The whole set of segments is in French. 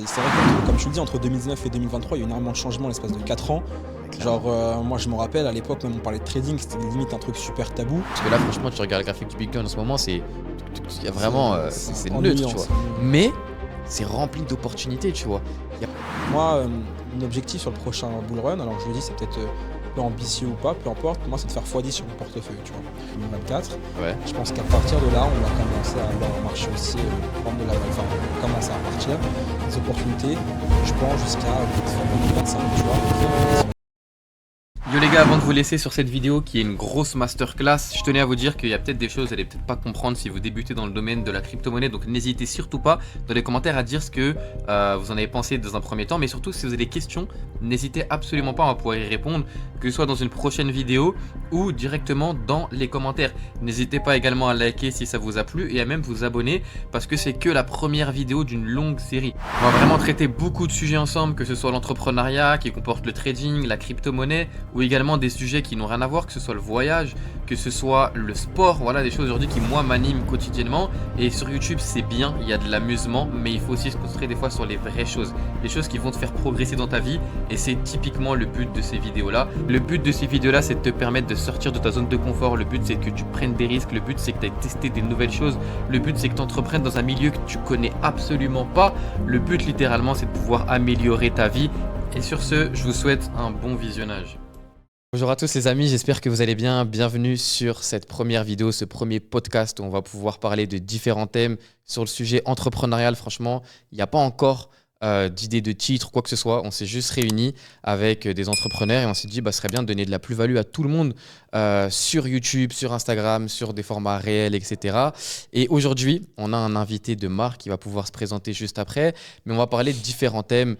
c'est vrai que, comme tu le dis, entre 2019 et 2023, il y a eu énormément de changements l'espace de 4 ans. Clairement. Genre, moi, je me rappelle, à l'époque, même on parlait de trading, c'était limite un truc super tabou. Parce que là, franchement, tu regardes le graphique du Bitcoin en ce moment, il y a vraiment, c'est neutre, ennuyant, tu vois. c'est ennuyant. Mais c'est rempli d'opportunités, tu vois. Il y a- Moi, mon objectif sur le prochain bull run, alors je le dis, c'est peut-être peu ambitieux ou pas, peu importe, moi, c'est de faire x10 sur mon portefeuille, tu vois, 2024. Ouais. Je pense qu'à partir de là, on va commencer à avoir un marché aussi, prendre de la valeur, enfin, commencer à partir des opportunités, je pense, jusqu'à 2025, tu vois. Yo les gars, avant de vous laisser sur cette vidéo qui est une grosse masterclass, je tenais à vous dire qu'il y a peut-être des choses que vous allez peut-être pas comprendre si vous débutez dans le domaine de la crypto-monnaie, donc n'hésitez surtout pas dans les commentaires à dire ce que vous en avez pensé dans un premier temps, mais surtout si vous avez des questions, n'hésitez absolument pas à pouvoir y répondre, que ce soit dans une prochaine vidéo ou directement dans les commentaires. N'hésitez pas également à liker si ça vous a plu et à même vous abonner parce que c'est que la première vidéo d'une longue série. On va vraiment traiter beaucoup de sujets ensemble, que ce soit l'entrepreneuriat qui comporte le trading, la crypto-monnaie, ou également des sujets qui n'ont rien à voir, que ce soit le voyage, que ce soit le sport, voilà des choses aujourd'hui qui moi m'animent quotidiennement. Et sur YouTube c'est bien, il y a de l'amusement, mais il faut aussi se concentrer des fois sur les vraies choses, les choses qui vont te faire progresser dans ta vie, et c'est typiquement le but de ces vidéos là. Le but de ces vidéos là, c'est de te permettre de sortir de ta zone de confort, le but c'est que tu prennes des risques, le but c'est que tu aies testé des nouvelles choses, le but c'est que tu entreprennes dans un milieu que tu connais absolument pas, le but littéralement c'est de pouvoir améliorer ta vie. Et sur ce, je vous souhaite un bon visionnage. Bonjour à tous les amis, j'espère que vous allez bien. Bienvenue sur cette première vidéo, ce premier podcast où on va pouvoir parler de différents thèmes sur le sujet entrepreneurial. Franchement, il n'y a pas encore d'idée de titre ou quoi que ce soit. On s'est juste réunis avec des entrepreneurs et on s'est dit ce serait bien de donner de la plus-value à tout le monde sur YouTube, sur Instagram, sur des formats réels, etc. Et aujourd'hui, on a un invité de marque qui va pouvoir se présenter juste après. Mais on va parler de différents thèmes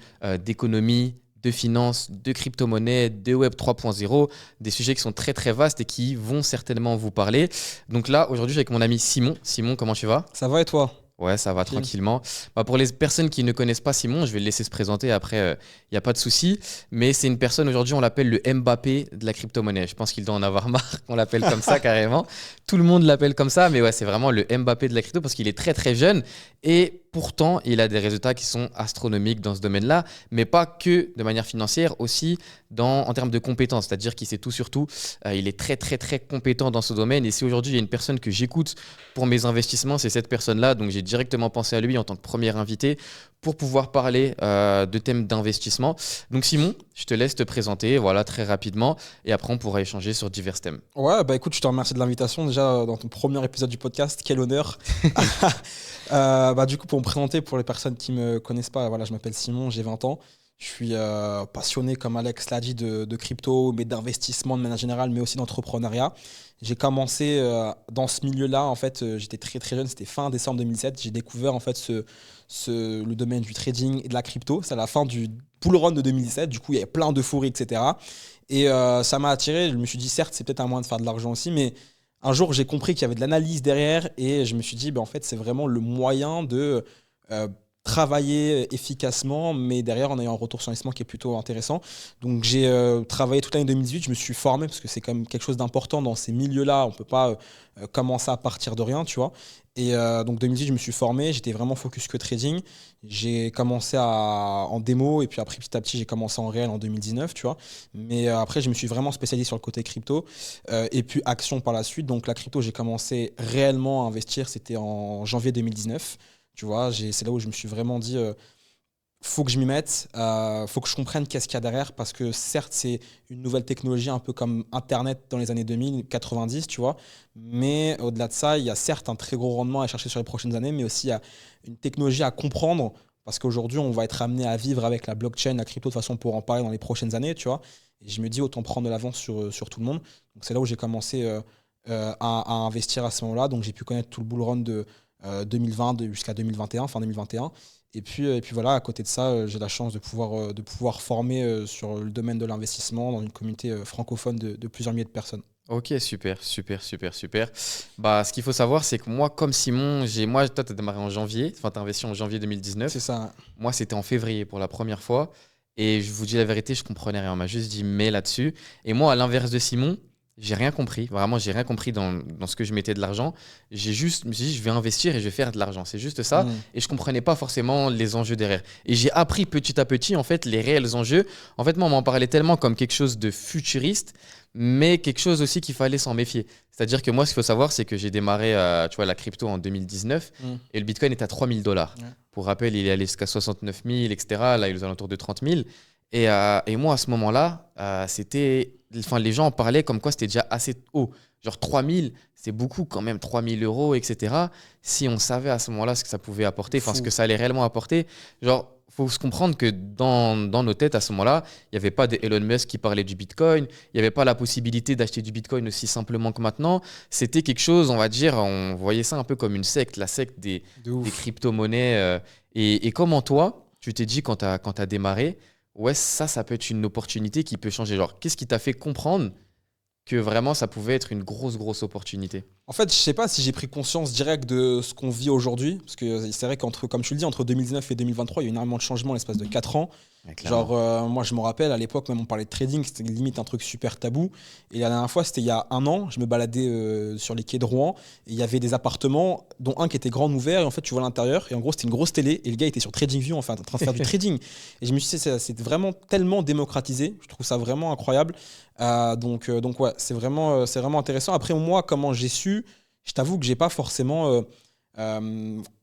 d'économie, de finance, de crypto-monnaie, de Web 3.0, des sujets qui sont très très vastes et qui vont certainement vous parler. Donc là, aujourd'hui, je suis avec mon ami Simon. Simon, comment tu vas ? Ça va et toi? Ouais, ça va Tranquille. tranquillement. Pour les personnes qui ne connaissent pas Simon, je vais le laisser se présenter. Après, il n'y a pas de souci. Mais c'est une personne, aujourd'hui, on l'appelle le Mbappé de la crypto-monnaie. Je pense qu'il doit en avoir marre qu'on l'appelle comme ça carrément. Tout le monde l'appelle comme ça. Mais ouais, c'est vraiment le Mbappé de la crypto parce qu'il est très très jeune. Et pourtant, il a des résultats qui sont astronomiques dans ce domaine-là. Mais pas que de manière financière, aussi en termes de compétences. C'est-à-dire qu'il sait tout sur tout. Il est très très très compétent dans ce domaine. Et si aujourd'hui, il y a une personne que j'écoute pour mes investissements, c'est cette personne-là. Donc, j'ai directement pensé à lui en tant que premier invité pour pouvoir parler de thèmes d'investissement. Donc, Simon, je te laisse te présenter voilà, très rapidement. Et après, on pourra échanger sur divers thèmes. Ouais, écoute, je te remercie de l'invitation déjà dans ton premier épisode du podcast. Quel honneur. Du coup, pour me présenter, pour les personnes qui me connaissent pas, voilà, je m'appelle Simon, j'ai 20 ans. Je suis passionné, comme Alex l'a dit, de crypto, mais d'investissement de manière générale, mais aussi d'entrepreneuriat. J'ai commencé dans ce milieu-là, en fait, j'étais très très jeune, c'était fin décembre 2007. J'ai découvert en fait le domaine du trading et de la crypto. C'est à la fin du bull run de 2017, du coup, il y avait plein d'euphorie, etc. Et ça m'a attiré. Je me suis dit, certes, c'est peut-être un moyen de faire de l'argent aussi, mais un jour, j'ai compris qu'il y avait de l'analyse derrière et je me suis dit, en fait, c'est vraiment le moyen de euh, travailler efficacement, mais derrière, en ayant un retour sur investissement qui est plutôt intéressant. Donc, j'ai travaillé toute l'année 2018. Je me suis formé parce que c'est quand même quelque chose d'important dans ces milieux-là. On ne peut pas commencer à partir de rien, tu vois. Et donc, 2018, je me suis formé. J'étais vraiment focus que trading. J'ai commencé en démo et puis après, petit à petit, j'ai commencé en réel en 2019, tu vois. Mais après, je me suis vraiment spécialisé sur le côté crypto et puis action par la suite. Donc, la crypto, j'ai commencé réellement à investir. C'était en janvier 2019. Tu vois, c'est là où je me suis vraiment dit, faut que je m'y mette, faut que je comprenne qu'est-ce qu'il y a derrière, parce que certes, c'est une nouvelle technologie, un peu comme Internet dans les années 2000, 90, tu vois, mais au-delà de ça, il y a certes un très gros rendement à chercher sur les prochaines années, mais aussi il y a une technologie à comprendre, parce qu'aujourd'hui, on va être amené à vivre avec la blockchain, la crypto, de toute façon, pour en parler dans les prochaines années, tu vois, et je me dis, autant prendre de l'avance sur tout le monde. Donc c'est là où j'ai commencé à investir à ce moment-là, donc j'ai pu connaître tout le bull run de 2020 jusqu'à 2021, fin 2021. Et puis voilà, à côté de ça, j'ai la chance de pouvoir former sur le domaine de l'investissement dans une communauté francophone de plusieurs milliers de personnes. Ok, super, super, super, super. Ce qu'il faut savoir, c'est que moi, comme Simon, toi, tu as démarré en janvier, enfin, tu as investi en janvier 2019. C'est ça. Moi, c'était en février pour la première fois. Et je vous dis la vérité, je comprenais rien. On m'a juste dit mais là-dessus. Et moi, à l'inverse de Simon, j'ai rien compris. Vraiment, j'ai rien compris dans ce que je mettais de l'argent. Je me suis dit, je vais investir et je vais faire de l'argent. C'est juste ça. Et je comprenais pas forcément les enjeux derrière. Et j'ai appris petit à petit, en fait, les réels enjeux. En fait, moi, on m'en parlait tellement comme quelque chose de futuriste, mais quelque chose aussi qu'il fallait s'en méfier. C'est-à-dire que moi, ce qu'il faut savoir, c'est que j'ai démarré tu vois, la crypto en 2019 et le Bitcoin est à 3 000 $. Ouais. Pour rappel, il est allé jusqu'à 69 000, etc. Là, il est aux alentours de 30 000. Et moi, à ce moment-là, les gens en parlaient comme quoi c'était déjà assez haut. Genre 3 000, c'est beaucoup quand même, 3 000 euros, etc. Si on savait à ce moment-là ce que ça pouvait apporter, ce que ça allait réellement apporter, genre, faut se comprendre que dans nos têtes, à ce moment-là, il n'y avait pas d'Elon Musk qui parlait du Bitcoin, il n'y avait pas la possibilité d'acheter du Bitcoin aussi simplement que maintenant. C'était quelque chose, on va dire, on voyait ça un peu comme une secte, la secte des crypto-monnaies. Et comment toi, tu t'es dit quand tu as démarré, ouais, ça peut être une opportunité qui peut changer. Genre, qu'est-ce qui t'a fait comprendre que vraiment ça pouvait être une grosse opportunité? En fait, je sais pas si j'ai pris conscience directe de ce qu'on vit aujourd'hui, parce que c'est vrai comme tu le dis, entre 2019 et 2023, il y a eu énormément de changements en l'espace de 4 ans. Ouais, Genre, moi, je me rappelle, à l'époque, même on parlait de trading, c'était limite un truc super tabou. Et la dernière fois, c'était il y a un an, je me baladais sur les quais de Rouen, et il y avait des appartements, dont un qui était grand ouvert, et en fait, tu vois l'intérieur, et en gros, c'était une grosse télé, et le gars était sur TradingView, enfin, en train de faire du trading. Et je me suis dit, c'est vraiment tellement démocratisé, je trouve ça vraiment incroyable. Donc ouais, c'est vraiment intéressant. Après, moi, comment j'ai su, je t'avoue que j'ai pas forcément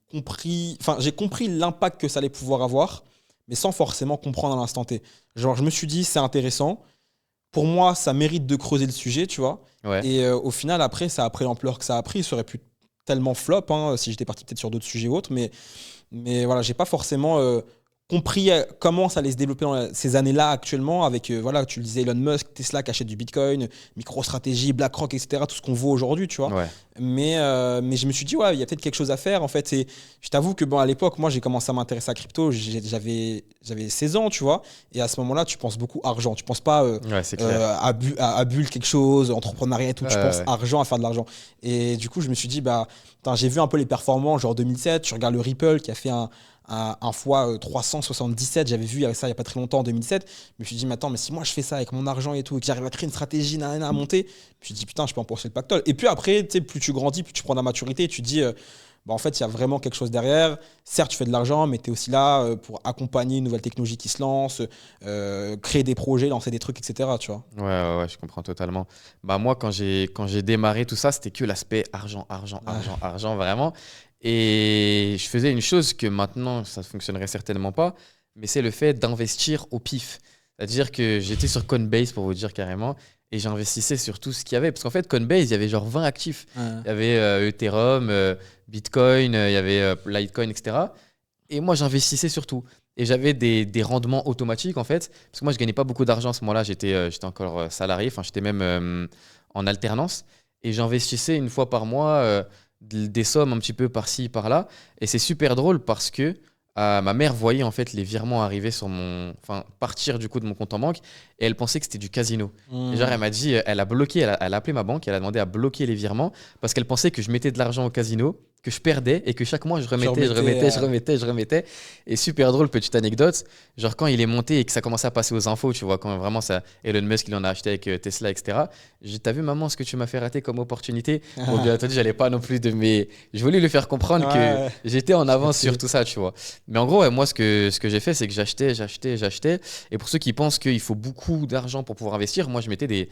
compris, enfin, j'ai compris l'impact que ça allait pouvoir avoir, mais sans forcément comprendre à l'instant T. Genre, je me suis dit, c'est intéressant. Pour moi, ça mérite de creuser le sujet, tu vois. Ouais. Et au final, après, ça a pris l'ampleur que ça a pris. Ça aurait pu tellement flop hein, si j'étais parti peut-être sur d'autres sujets ou autres. Mais voilà, j'ai pas forcément compris comment ça allait se développer dans ces années-là actuellement avec, voilà, tu le disais, Elon Musk, Tesla qui achète du Bitcoin, MicroStrategy, BlackRock, etc. Tout ce qu'on voit aujourd'hui, tu vois. Ouais. Mais je me suis dit, ouais, il y a peut-être quelque chose à faire. En fait, et je t'avoue que bon, à l'époque, moi, j'ai commencé à m'intéresser à la crypto. J'avais 16 ans, tu vois. Et à ce moment-là, tu penses beaucoup argent. Tu penses pas Ouais, c'est clair. à bulle quelque chose, entrepreneuriat et tout. Tu penses Ouais. argent, à faire de l'argent. Et du coup, je me suis dit, bah, putain, j'ai vu un peu les performances, genre 2007. Tu regardes le Ripple qui a fait un fois 377, j'avais vu ça il n'y a pas très longtemps en 2007. Je me suis dit, mais attends, mais si moi je fais ça avec mon argent et tout, et que j'arrive à créer une stratégie, à monter, je me suis dit, putain, je peux empocher le pactole. Et puis après, tu sais, plus tu grandis, plus tu prends de la maturité, et tu te dis, bah, en fait, il y a vraiment quelque chose derrière. Certes, tu fais de l'argent, mais tu es aussi là pour accompagner une nouvelle technologie qui se lance, créer des projets, lancer des trucs, etc. Tu vois. Ouais, je comprends totalement. Bah moi, quand j'ai démarré tout ça, c'était que l'aspect argent, vraiment. Et je faisais une chose que maintenant, ça ne fonctionnerait certainement pas, mais c'est le fait d'investir au pif. C'est-à-dire que j'étais sur Coinbase, pour vous dire carrément, et j'investissais sur tout ce qu'il y avait. Parce qu'en fait, Coinbase, il y avait genre 20 actifs. Il y avait Ethereum, Bitcoin, il y avait Litecoin, etc. Et moi, j'investissais sur tout. Et j'avais des rendements automatiques, en fait. Parce que moi, je gagnais pas beaucoup d'argent à ce moment-là. J'étais encore salarié. Enfin, j'étais même en alternance. Et j'investissais une fois par mois des sommes un petit peu par-ci, par-là. Et c'est super drôle parce que ma mère voyait en fait les virements arriver enfin, partir du coup de mon compte en banque. Et elle pensait que c'était du casino. Et genre, elle m'a dit, elle a appelé ma banque. Elle a demandé à bloquer les virements parce qu'elle pensait que je mettais de l'argent au casino, que je perdais et que chaque mois je remettais. Et super drôle, petite anecdote, genre quand il est monté et que ça commençait à passer aux infos, tu vois, quand vraiment ça, Elon Musk il en a acheté avec Tesla, etc. T'as vu maman ce que tu m'as fait rater comme opportunité? Bon, bien entendu, j'allais pas non plus je voulais lui faire comprendre que j'étais en avance sur tout ça, tu vois. Mais en gros, ouais, moi ce que j'ai fait, c'est que j'achetais. Et pour ceux qui pensent qu'il faut beaucoup d'argent pour pouvoir investir, moi je mettais des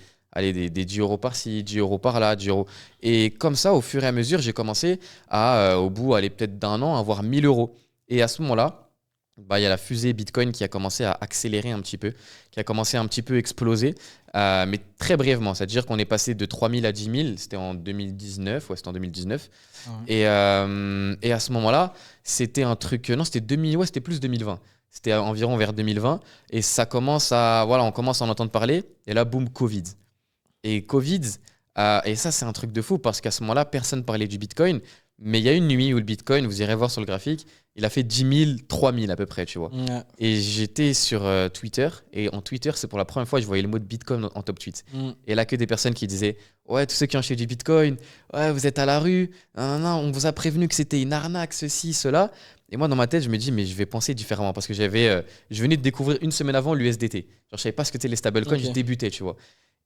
10 euros par-ci, 10 euros par-là, 10 euros. Et comme ça, au fur et à mesure, j'ai commencé au bout, peut-être d'un an, à avoir 1000 euros. Et à ce moment-là, bah, il y a la fusée Bitcoin qui a commencé à accélérer un petit peu, qui a commencé à un petit peu exploser, mais très brièvement. C'est-à-dire qu'on est passé de 3000 à 10 000, c'était en 2019, ouais, c'était en 2019. Et à ce moment-là, c'était un truc, non, c'était 2000, ouais, c'était plus 2020. C'était environ vers 2020. Et ça commence on commence à en entendre parler. Et là, boum, Covid. Et Covid, et ça c'est un truc de fou parce qu'à ce moment-là, personne parlait du Bitcoin. Mais il y a une nuit où le Bitcoin, vous irez voir sur le graphique, il a fait 10 000, 3 000 à peu près, tu vois. Ouais. Et j'étais sur Twitter, et en Twitter, c'est pour la première fois que je voyais le mot de Bitcoin en top tweet. Et là, que des personnes qui disaient « Ouais, tous ceux qui ont acheté du Bitcoin, ouais, vous êtes à la rue, non, on vous a prévenu que c'était une arnaque, ceci, cela. » Et moi, dans ma tête, je me dis « Mais je vais penser différemment. » Parce que je venais de découvrir une semaine avant l'USDT. Genre, je savais pas ce que c'était les stablecoins, je débutais, tu vois.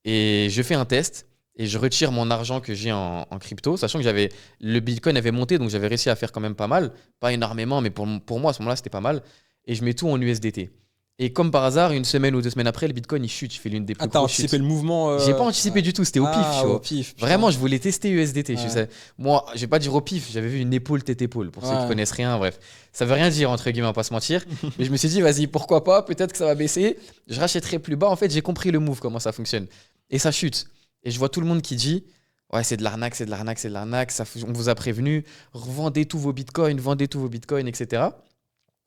Et je fais un test. et je retire mon argent que j'ai en crypto, sachant que le Bitcoin avait monté, donc j'avais réussi à faire quand même pas mal. Pas énormément, mais pour moi, à ce moment-là, c'était pas mal. Et je mets tout en USDT. Et comme par hasard, une semaine ou 2 semaines après, le Bitcoin, il chute. Il fait l'une des plus Ah, t'as grosses chutes. anticipé le mouvement J'ai pas anticipé du tout, c'était au pif, tu vois. Au pif, putain. Vraiment, je voulais tester USDT. Je Ouais. sais. Moi, je vais pas dire au pif, j'avais vu une épaule tête épaule, pour ceux qui Ouais. connaissent rien, bref. Ça veut rien dire, entre guillemets, on va pas se mentir. Mais je me suis dit, vas-y, pourquoi pas, peut-être que ça va baisser. Je rachèterai plus bas. En fait, j'ai compris le move, comment ça fonctionne. Et ça chute. Et je vois tout le monde qui dit, ouais, c'est de l'arnaque, c'est de l'arnaque, c'est de l'arnaque. On vous a prévenu, revendez tous vos bitcoins, vendez tous vos bitcoins, etc.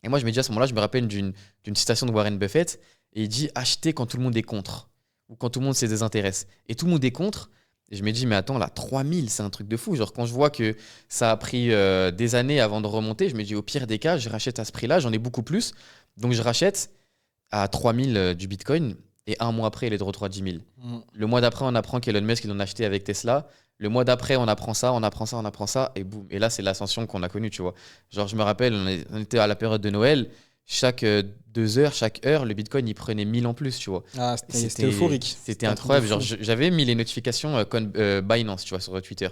Et moi, je me dis à ce moment-là, je me rappelle d'une citation de Warren Buffett. Et il dit achetez quand tout le monde est contre ou quand tout le monde se désintéresse. Et tout le monde est contre. Et je me dis mais attends, là, 3000, c'est un truc de fou. Genre, quand je vois que ça a pris des années avant de remonter, je me dis au pire des cas, je rachète à ce prix-là, j'en ai beaucoup plus. Donc, je rachète à 3000 du Bitcoin. Et un mois après, il est de retour à 10 000. Le mois d'après, on apprend qu'Elon Musk, il en a acheté avec Tesla. Le mois d'après, on apprend ça, on apprend ça, on apprend ça. Et boum. Et là, c'est l'ascension qu'on a connue, tu vois. Genre, je me rappelle, on était à la période de Noël. Chaque 2 heures, chaque heure, le Bitcoin, il prenait 1000 en plus, tu vois. Ah, c'était euphorique. C'était incroyable. Genre, j'avais mis les notifications Binance, tu vois, sur Twitter.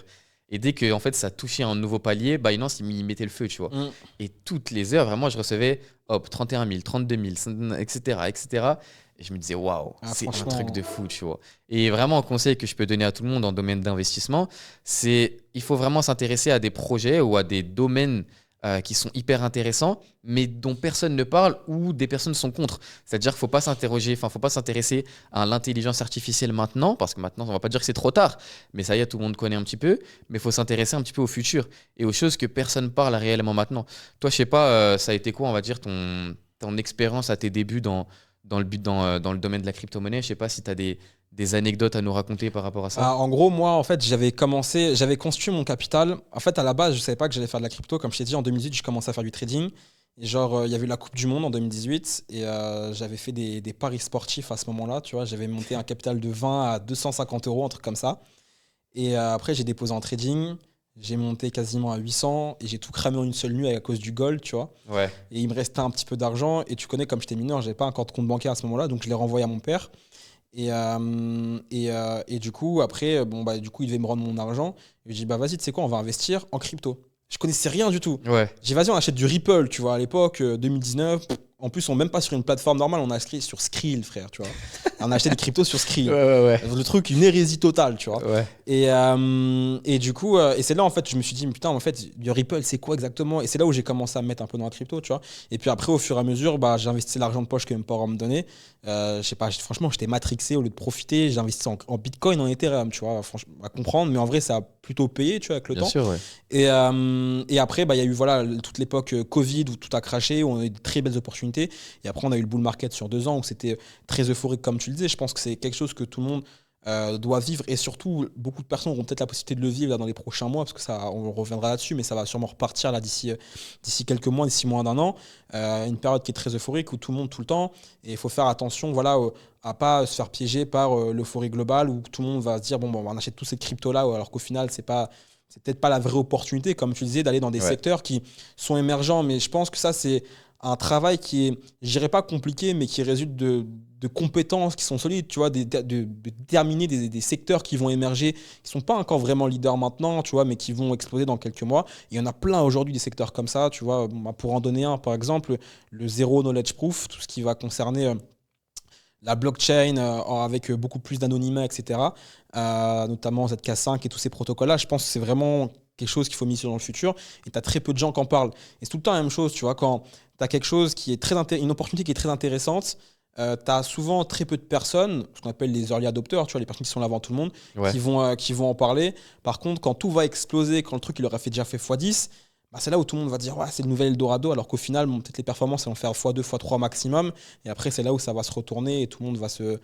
Et dès que en fait, ça touchait un nouveau palier, Binance, il mettait le feu, tu vois. Et toutes les heures, vraiment, je recevais, hop, 31 000, 32 000, etc., etc. Et je me disais, waouh, c'est un truc de fou, tu vois. Et vraiment, un conseil que je peux donner à tout le monde en domaine d'investissement, c'est il faut vraiment s'intéresser à des projets ou à des domaines qui sont hyper intéressants, mais dont personne ne parle ou des personnes sont contre. C'est-à-dire qu'il ne faut pas s'intéresser à l'intelligence artificielle maintenant, parce que maintenant, on ne va pas dire que c'est trop tard, mais ça y est, tout le monde connaît un petit peu, mais il faut s'intéresser un petit peu au futur et aux choses que personne parle réellement maintenant. Toi, je sais pas, ça a été quoi, on va dire, ton expérience à tes débuts dans le domaine de la crypto-monnaie? Je sais pas si tu as des anecdotes à nous raconter par rapport à ça. En gros, moi, en fait, j'avais constitué mon capital. En fait, à la base, je savais pas que j'allais faire de la crypto. Comme je t'ai dit, en 2018, je commençais à faire du trading. Et genre, il y avait eu la Coupe du Monde en 2018. Et j'avais fait des paris sportifs à ce moment-là. Tu vois, j'avais monté un capital de 20 à 250 euros, un truc comme ça. Et après, j'ai déposé en trading. J'ai monté quasiment à 800 et j'ai tout cramé en une seule nuit à cause du gold, tu vois. Ouais. Et il me restait un petit peu d'argent. Et tu connais, comme j'étais mineur, j'avais pas encore de compte bancaire à ce moment-là. Donc, je l'ai renvoyé à mon père. Et du coup, après, du coup, il devait me rendre mon argent. Et je dis, bah vas-y, tu sais quoi, on va investir en crypto. Je connaissais rien du tout. Ouais. J'ai dit, vas-y, on achète du Ripple, tu vois, à l'époque, 2019. En plus, on n'est même pas sur une plateforme normale, on a acheté sur Skrill, frère, tu vois. On a acheté des cryptos sur Skrill. Ouais. Le truc, une hérésie totale, tu vois. Ouais. Et du coup, et c'est là, en fait, je me suis dit, mais putain, en fait, le Ripple, c'est quoi exactement? Et c'est là où j'ai commencé à me mettre un peu dans la crypto, tu vois. Et puis après, au fur et à mesure, j'ai investi l'argent de poche que mes parents me donnaient. Je sais pas, franchement, j'étais matrixé au lieu de profiter. J'ai investi en Bitcoin, en Ethereum, tu vois, franchement, à comprendre. Mais en vrai, ça a plutôt payé, tu vois, avec le temps. Bien sûr, ouais. Et après, il y a eu voilà, toute l'époque Covid où tout a craché, où on a eu de très belles opportunités. Et après, on a eu le bull market sur 2 ans où c'était très euphorique, comme tu le disais. Je pense que c'est quelque chose que tout le monde doit vivre. Et surtout, beaucoup de personnes auront peut-être la possibilité de le vivre là, dans les prochains mois, parce que ça, on reviendra là-dessus, mais ça va sûrement repartir là, d'ici quelques mois, d'ici moins d'un an. Une période qui est très euphorique où tout le monde, tout le temps. Et il faut faire attention voilà, à pas se faire piéger par l'euphorie globale où tout le monde va se dire bon, on achète tous ces cryptos-là, alors qu'au final, c'est peut-être pas la vraie opportunité, comme tu disais, d'aller dans des secteurs qui sont émergents. Mais je pense que ça, c'est un travail qui est, je dirais pas compliqué, mais qui résulte de compétences qui sont solides, tu vois, de déterminer des secteurs qui vont émerger, qui sont pas encore vraiment leaders maintenant, tu vois, mais qui vont exploser dans quelques mois. Et il y en a plein aujourd'hui des secteurs comme ça, tu vois. Pour en donner un, par exemple, le zero knowledge proof, tout ce qui va concerner la blockchain avec beaucoup plus d'anonymat, etc. Notamment ZK5 et tous ces protocoles-là. Je pense que c'est vraiment quelque chose qu'il faut miser dans le futur. Et tu as très peu de gens qui en parlent. Et c'est tout le temps la même chose, tu vois, quand tu as quelque chose qui est une opportunité qui est très intéressante, tu as souvent très peu de personnes, ce qu'on appelle les early adopters, tu vois, les personnes qui sont là avant tout le monde, qui vont en parler. Par contre, quand tout va exploser, quand le truc il aurait déjà fait x10, c'est là où tout le monde va dire ouais, c'est le nouvel Eldorado, alors qu'au final, peut-être les performances elles vont faire x2, x3 maximum. Et après, c'est là où ça va se retourner et tout le monde va se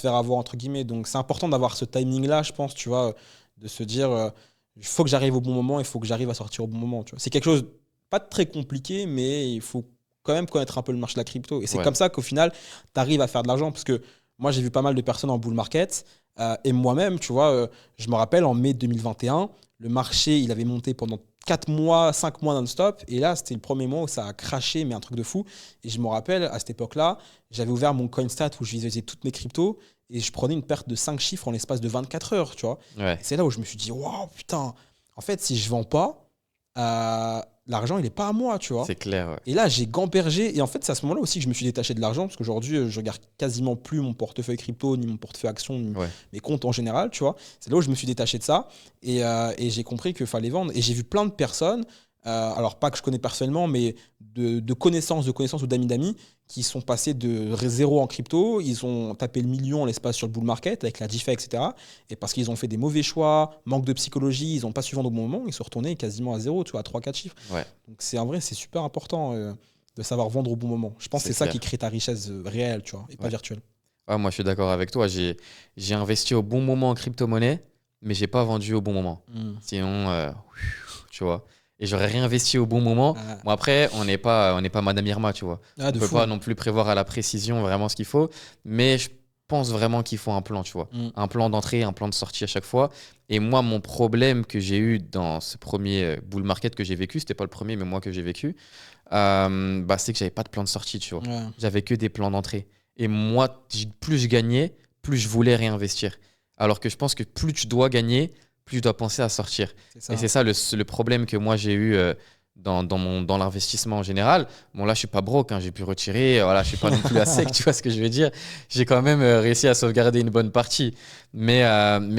faire avoir, entre guillemets. Donc, c'est important d'avoir ce timing-là, je pense, tu vois, de se dire il faut que j'arrive au bon moment, il faut que j'arrive à sortir au bon moment. Tu vois. C'est quelque chose pas de très compliqué, mais il faut quand même connaître un peu le marché de la crypto. Et c'est comme ça qu'au final, tu arrives à faire de l'argent. Parce que moi, j'ai vu pas mal de personnes en bull market. Et moi-même, tu vois, je me rappelle en mai 2021, le marché, il avait monté pendant 4 mois, 5 mois non-stop. Et là, c'était le premier mois où ça a craché, mais un truc de fou. Et je me rappelle, à cette époque-là, j'avais ouvert mon CoinStat où je visualisais toutes mes cryptos et je prenais une perte de 5 chiffres en l'espace de 24 heures, tu vois. Ouais, Et c'est là où je me suis dit, waouh, putain, en fait, si je vends pas, l'argent, il n'est pas à moi, tu vois. c'est clair. Ouais. Et là, j'ai gambergé. Et en fait, c'est à ce moment-là aussi que je me suis détaché de l'argent. Parce qu'aujourd'hui, je regarde quasiment plus mon portefeuille crypto, ni mon portefeuille action, ni Ouais. mes comptes en général, tu vois. C'est là où je me suis détaché de ça. Et j'ai compris qu'il fallait vendre. Et j'ai vu plein de personnes, alors pas que je connais personnellement, mais de connaissances ou d'amis qui sont passés de zéro en crypto. Ils ont tapé le million en l'espace sur le bull market avec la DeFi, etc. Et parce qu'ils ont fait des mauvais choix, manque de psychologie, ils n'ont pas su vendre au bon moment, ils sont retournés quasiment à zéro, tu vois, à 3-4 chiffres. Ouais, Donc c'est en vrai, c'est super important de savoir vendre au bon moment. Je pense que c'est c'est ça clair. qui crée ta richesse réelle, tu vois, et pas Ouais. virtuelle. Ouais, moi, je suis d'accord avec toi. J'ai investi au bon moment en crypto-monnaie, mais j'ai pas vendu au bon moment. Sinon, tu vois. Et j'aurais réinvesti au bon moment. Ah, Bon, après, on n'est pas Madame Irma, tu vois. ah, de On peut fou. pas non plus prévoir à la précision vraiment ce qu'il faut, mais je pense vraiment qu'il faut un plan, tu vois. Mm. Un plan d'entrée, un plan de sortie à chaque fois. Et moi, mon problème que j'ai eu dans ce premier bull market que j'ai vécu, c'était pas le premier, mais moi que j'ai vécu, c'est que j'avais pas de plan de sortie, tu vois. Ouais, J'avais que des plans d'entrée. Et moi, plus je gagnais, plus je voulais réinvestir. Alors que je pense que plus tu dois gagner, plus tu dois penser à sortir. c'est ça. Et c'est ça le problème que moi j'ai eu dans l'investissement en général. Bon, là, je suis pas broke, hein, j'ai pu retirer. Voilà, je suis pas non plus à sec, tu vois ce que je veux dire. J'ai quand même réussi à sauvegarder une bonne partie. Mais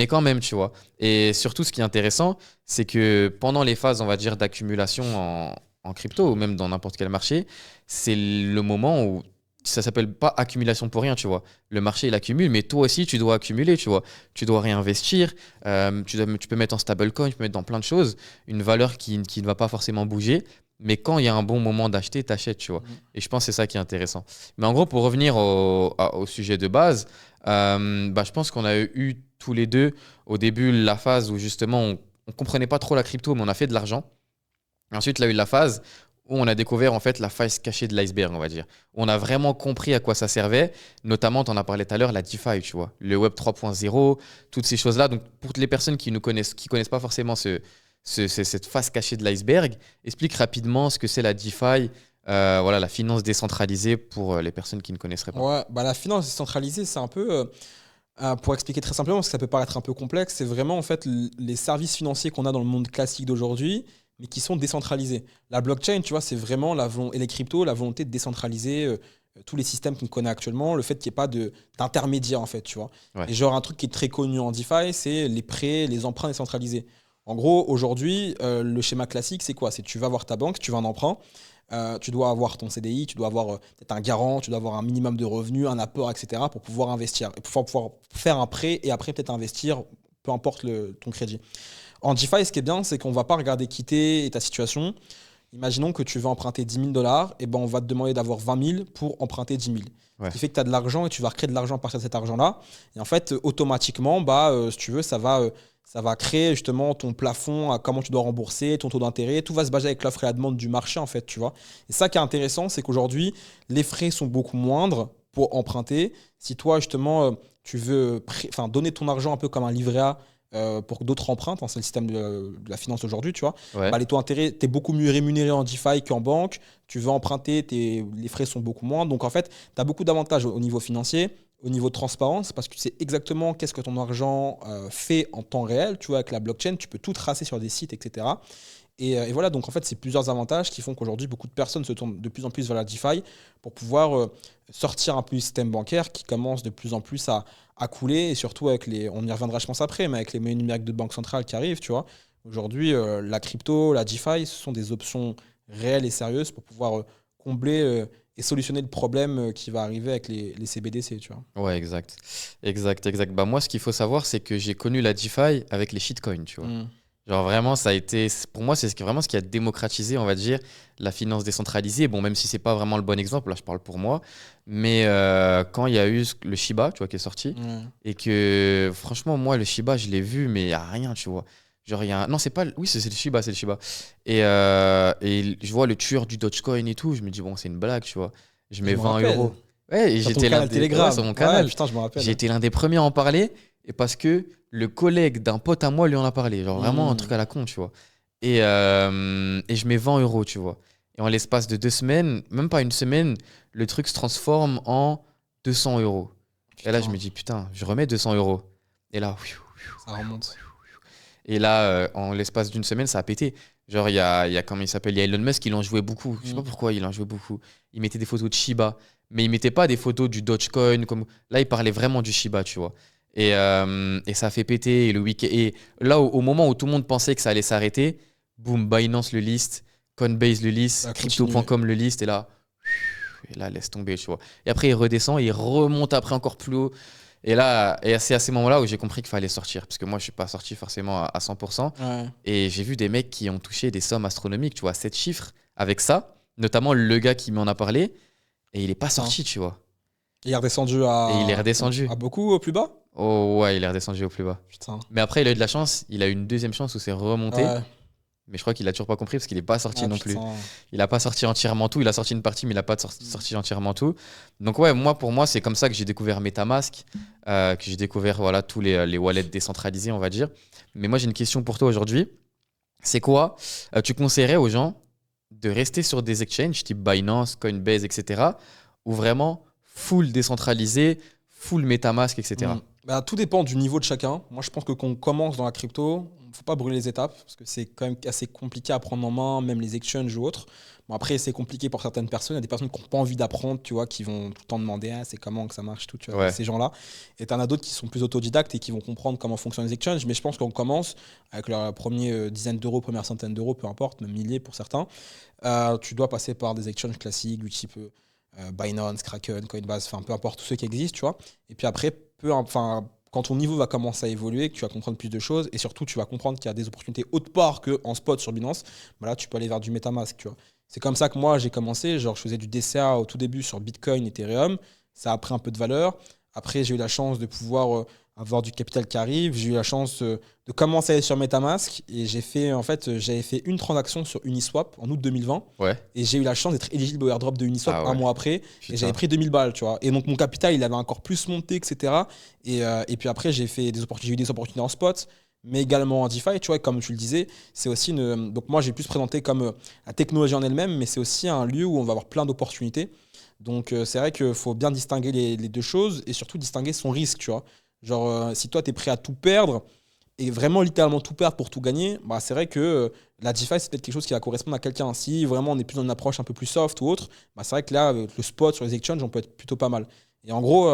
quand même, tu vois. Et surtout, ce qui est intéressant, c'est que pendant les phases, on va dire, d'accumulation en crypto ou même dans n'importe quel marché, c'est le moment où ça s'appelle pas accumulation pour rien, tu vois. Le marché, il accumule, mais toi aussi, tu dois accumuler, tu vois. Tu dois réinvestir, tu peux mettre en stablecoin, tu peux mettre dans plein de choses, une valeur qui ne va pas forcément bouger. Mais quand il y a un bon moment d'acheter, t'achètes, tu vois. Mm. Et je pense que c'est ça qui est intéressant. Mais en gros, pour revenir au sujet de base, je pense qu'on a eu tous les deux, au début, la phase où justement, on comprenait pas trop la crypto, mais on a fait de l'argent. Ensuite, il y a eu la phase où on a découvert en fait la face cachée de l'iceberg, on va dire. On a vraiment compris à quoi ça servait, notamment, tu en as parlé tout à l'heure, la DeFi, tu vois, le Web 3.0, toutes ces choses-là. Donc, pour les personnes qui connaissent pas forcément cette face cachée de l'iceberg, explique rapidement ce que c'est la DeFi, voilà, la finance décentralisée pour les personnes qui ne connaisseraient pas. Ouais, bah, la finance décentralisée, c'est un peu, pour expliquer très simplement, parce que ça peut paraître un peu complexe, c'est vraiment en fait les services financiers qu'on a dans le monde classique d'aujourd'hui, mais qui sont décentralisés. La blockchain, tu vois, c'est vraiment et les cryptos, la volonté de décentraliser tous les systèmes qu'on connaît actuellement, le fait qu'il n'y ait pas d'intermédiaire en fait, tu vois. Ouais. Et genre un truc qui est très connu en DeFi, c'est les prêts, les emprunts décentralisés. En gros, aujourd'hui, le schéma classique, c'est quoi? C'est tu vas voir ta banque, tu veux un emprunt, tu dois avoir ton CDI, tu dois avoir peut-être un garant, tu dois avoir un minimum de revenus, un apport, etc. pour pouvoir investir et pour pouvoir faire un prêt et après peut-être investir, peu importe ton crédit. En DeFi, ce qui est bien, c'est qu'on ne va pas regarder qui t'es et ta situation. Imaginons que tu veux emprunter 10 000 $, et ben on va te demander d'avoir 20 000 pour emprunter 10 000. Ouais. Ce qui fait que tu as de l'argent et tu vas recréer de l'argent à partir de cet argent-là. Et en fait, automatiquement, si tu veux, ça va créer justement ton plafond, à comment tu dois rembourser, ton taux d'intérêt. Tout va se baser avec l'offre et la demande du marché, en fait, tu vois. Et ça qui est intéressant, c'est qu'aujourd'hui, les frais sont beaucoup moindres pour emprunter. Si toi, justement, tu veux donner ton argent un peu comme un livret A, pour que d'autres empruntent, c'est le système de la finance aujourd'hui, tu vois. Ouais. Les taux d'intérêt, tu es beaucoup mieux rémunéré en DeFi qu'en banque. Tu veux emprunter, les frais sont beaucoup moins. Donc en fait, tu as beaucoup d'avantages au niveau financier, au niveau de transparence, parce que tu sais exactement qu'est-ce que ton argent fait en temps réel. Tu vois, avec la blockchain, tu peux tout tracer sur des sites, etc. Et voilà, donc en fait, c'est plusieurs avantages qui font qu'aujourd'hui, beaucoup de personnes se tournent de plus en plus vers la DeFi pour pouvoir sortir un peu du système bancaire qui commence de plus en plus à couler. Et surtout, on y reviendra, je pense, après, mais avec les monnaies numériques de banque centrale qui arrivent, tu vois. Aujourd'hui, la crypto, la DeFi, ce sont des options réelles et sérieuses pour pouvoir combler et solutionner le problème qui va arriver avec les CBDC, tu vois. Ouais, exact. Exact. Moi, ce qu'il faut savoir, c'est que j'ai connu la DeFi avec les shitcoins, tu vois. Genre vraiment, ça a été, pour moi, c'est vraiment ce qui a démocratisé, on va dire, la finance décentralisée. Bon, même si c'est pas vraiment le bon exemple, là, je parle pour moi. Mais quand il y a eu le Shiba, tu vois, qui est sorti, et que franchement, moi, le Shiba, je l'ai vu, mais il n'y a rien, tu vois. Genre, il y a un... Non, c'est pas... Oui, c'est le Shiba, c'est le Shiba. Et je vois le tueur du Dogecoin et tout, je me dis, bon, c'est une blague, tu vois. Je mets Je me 20 rappelle. euros. Ouais, et Sur ton j'étais l'un canal des... Telegram. Ouais, sur mon canal. Ouais, putain, je me rappelle. J'ai été l'un des premiers à en parler, et parce que le collègue d'un pote à moi lui en a parlé. Genre vraiment un truc à la con, tu vois. et je mets 20 euros, tu vois. Et en l'espace de 2 semaines, même pas une semaine, le truc se transforme en 200 euros. Et là, je Putain, me dis, putain, je remets 200 euros. Et là, ça remonte. et là, en l'espace d'une semaine, ça a pété. Genre, il y a comment il s'appelle? Il y a Elon Musk, il en jouait beaucoup. Je sais pas Mm. pourquoi il en jouait beaucoup. Il mettait des photos de Shiba, mais il mettait pas des photos du Dogecoin. Là, il parlait vraiment du Shiba, tu vois. Et ça a fait péter. Et là, au moment où tout le monde pensait que ça allait s'arrêter, boum, Binance le liste, Coinbase le Ça liste, a continué. Crypto.com le liste, et là, laisse tomber, tu vois. Et après, il redescend, et il remonte après encore plus haut. Et là, c'est à ces moments-là où j'ai compris qu'il fallait sortir. Parce que moi, je suis pas sorti forcément à 100%. Ouais. Et j'ai vu des mecs qui ont touché des sommes astronomiques, tu vois, 7 chiffres avec ça. Notamment le gars qui m'en a parlé. Et il est pas Putain. sorti, tu vois. Il est redescendu Et il est redescendu. à beaucoup au plus bas? Oh ouais, il est redescendu au plus bas. Putain. Mais après, il a eu de la chance. Il a eu une deuxième chance où c'est remonté. Ouais. Mais je crois qu'il a toujours pas compris parce qu'il est pas sorti Ah, non plus. putain. Il a pas sorti entièrement tout. Il a sorti une partie, mais il a pas sorti entièrement tout. Donc ouais, pour moi, c'est comme ça que j'ai découvert MetaMask, que j'ai découvert voilà tous les wallets décentralisés, on va dire. Mais moi, j'ai une question pour toi aujourd'hui. C'est quoi tu conseillerais aux gens de rester sur des exchanges type Binance, Coinbase, etc. ou vraiment full décentralisé, full MetaMask, etc. Mm. Bah, tout dépend du niveau de chacun. Moi, je pense que quand on commence dans la crypto, il ne faut pas brûler les étapes parce que c'est quand même assez compliqué à prendre en main, même les exchanges ou autres. Bon, après, c'est compliqué pour certaines personnes. Il y a des personnes qui n'ont pas envie d'apprendre, tu vois, qui vont tout le temps demander ah, c'est comment que ça marche, tout, tu vois, Ouais, ces gens-là. Et tu en as d'autres qui sont plus autodidactes et qui vont comprendre comment fonctionnent les exchanges. Mais je pense qu'on commence avec leur premier dizaine d'euros, première centaine d'euros, peu importe, même milliers pour certains. Tu dois passer par des exchanges classiques du type Binance, Kraken, Coinbase, enfin peu importe tous ceux qui existent, tu vois. Et puis après, quand ton niveau va commencer à évoluer, que tu vas comprendre plus de choses, et surtout tu vas comprendre qu'il y a des opportunités autre part qu'en spot sur Binance, bah là tu peux aller vers du MetaMask, tu vois. C'est comme ça que moi j'ai commencé, genre je faisais du DCA au tout début sur Bitcoin, Ethereum, ça a pris un peu de valeur. Après j'ai eu la chance de pouvoir avoir du capital qui arrive, j'ai eu la chance de commencer à aller sur MetaMask, et j'avais fait une transaction sur Uniswap en août 2020, ouais. et j'ai eu la chance d'être éligible au airdrop de Uniswap Ah un ouais. mois après. Et Putain. j'avais pris 2000 balles, tu vois. Et donc mon capital, il avait encore plus monté, etc. Et puis après, j'ai eu des opportunités en spot, mais également en DeFi, tu vois. Et comme tu le disais, c'est aussi une. Donc moi, j'ai pu se présenter comme la technologie en elle-même, mais c'est aussi un lieu où on va avoir plein d'opportunités. Donc c'est vrai qu'il faut bien distinguer les deux choses et surtout distinguer son risque, tu vois. Genre, si toi, tu es prêt à tout perdre et vraiment littéralement tout perdre pour tout gagner, bah, c'est vrai que la DeFi, c'est peut-être quelque chose qui va correspondre à quelqu'un. Si vraiment on est plus dans une approche un peu plus soft ou autre, bah, c'est vrai que là, avec le spot sur les exchanges, on peut être plutôt pas mal. Et en gros,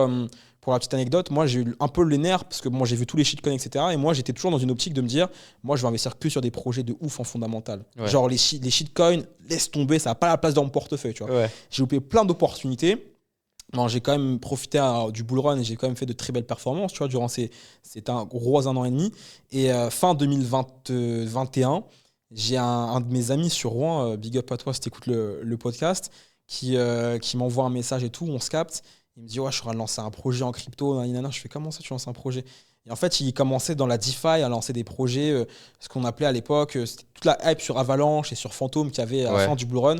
pour la petite anecdote, moi j'ai eu un peu les nerfs parce que moi j'ai vu tous les shitcoins, etc. Et moi j'étais toujours dans une optique de me dire, moi je vais investir que sur des projets de ouf en fondamental. Ouais. Genre les shitcoins, laisse tomber, ça n'a pas la place dans mon portefeuille, tu vois. Ouais. J'ai loupé plein d'opportunités. Bon, j'ai quand même profité du bull run et j'ai quand même fait de très belles performances, tu vois, durant c'était un gros 1 an et demi. Et fin 2021, j'ai un de mes amis sur Rouen, big up à toi si tu écoutes le podcast, qui m'envoie un message et tout, on se capte. Il me dit, ouais, je suis en train de lancer un projet en crypto, nanana. Je fais, comment ça, tu lances un projet? Et en fait, il commençait dans la DeFi à lancer des projets, ce qu'on appelait à l'époque, c'était toute la hype sur Avalanche et sur Phantom qu'il y avait à la Ouais. fin du bull run,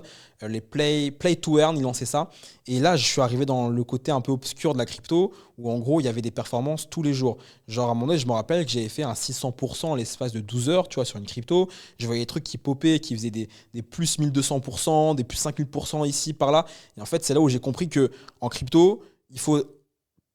les play to earn, il lançait ça. Et là, je suis arrivé dans le côté un peu obscur de la crypto, où en gros, il y avait des performances tous les jours. Genre, à un moment donné, je me rappelle que j'avais fait un 600% en l'espace de 12 heures, tu vois, sur une crypto. Je voyais des trucs qui popaient, qui faisaient des plus 1200%, des plus 5000% ici, par là. Et en fait, c'est là où j'ai compris que en crypto, il faut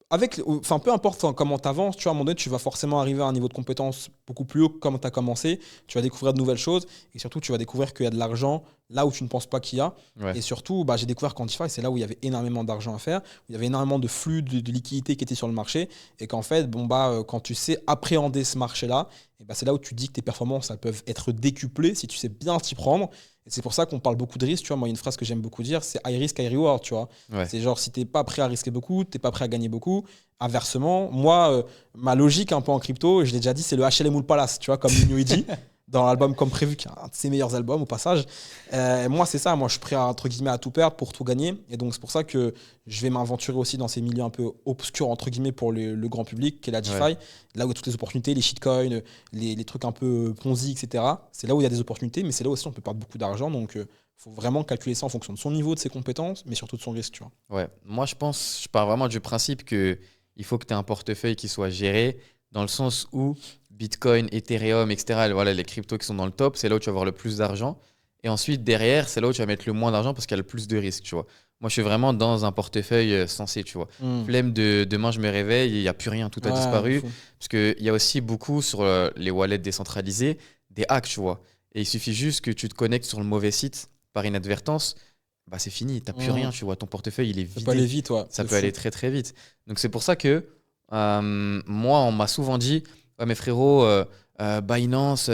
enfin, peu importe comment tu avances, tu vois, à un moment donné, tu vas forcément arriver à un niveau de compétence beaucoup plus haut que comme tu as commencé. Tu vas découvrir de nouvelles choses et surtout, tu vas découvrir qu'il y a de l'argent là où tu ne penses pas qu'il y a. Ouais. Et surtout, bah, j'ai découvert qu'en DeFi, c'est là où il y avait énormément d'argent à faire, où il y avait énormément de flux de liquidités qui étaient sur le marché et qu'en fait, bon, quand tu sais appréhender ce marché-là, et bah, c'est là où tu dis que tes performances elles peuvent être décuplées si tu sais bien t'y prendre. Et c'est pour ça qu'on parle beaucoup de risque. Tu vois, moi, il y a une phrase que j'aime beaucoup dire, c'est high risk, high reward. Tu vois, Ouais. c'est genre si t'es pas prêt à risquer beaucoup, t'es pas prêt à gagner beaucoup. Inversement, moi, ma logique un peu en crypto, je l'ai déjà dit, c'est le HLM ou le Palace, tu vois, comme Nino dit, dans l'album Comme Prévu, qui est un de ses meilleurs albums au passage. Moi, c'est ça, moi, je suis prêt à, entre guillemets, à tout perdre pour tout gagner. Et donc, c'est pour ça que je vais m'aventurer aussi dans ces milieux un peu obscurs, entre guillemets, pour le grand public, qui est la DeFi, Ouais. là où il y a toutes les opportunités, les shitcoins, les trucs un peu Ponzi, etc. C'est là où il y a des opportunités, mais c'est là aussi où on peut perdre beaucoup d'argent. Donc, il faut vraiment calculer ça en fonction de son niveau, de ses compétences, mais surtout de son risque, tu vois. Ouais. Moi, je pars vraiment du principe que il faut que tu aies un portefeuille qui soit géré dans le sens où Bitcoin, Ethereum, etc., voilà, les cryptos qui sont dans le top, c'est là où tu vas avoir le plus d'argent. Et ensuite, derrière, c'est là où tu vas mettre le moins d'argent parce qu'il y a le plus de risques, tu vois. Moi, je suis vraiment dans un portefeuille sensé, tu vois. Flemme de demain, je me réveille, il n'y a plus rien, tout a disparu. Parce qu'il y a aussi beaucoup sur les wallets décentralisés, des hacks, tu vois. Et il suffit juste que tu te connectes sur le mauvais site par inadvertance, bah c'est fini, tu n'as plus rien, tu vois. Ton portefeuille, il est vidé. Ça peut aller vite, ouais. Ça peut aller très, très vite. Donc, c'est pour ça que moi, on m'a souvent dit, ouais, mais frérot, Binance,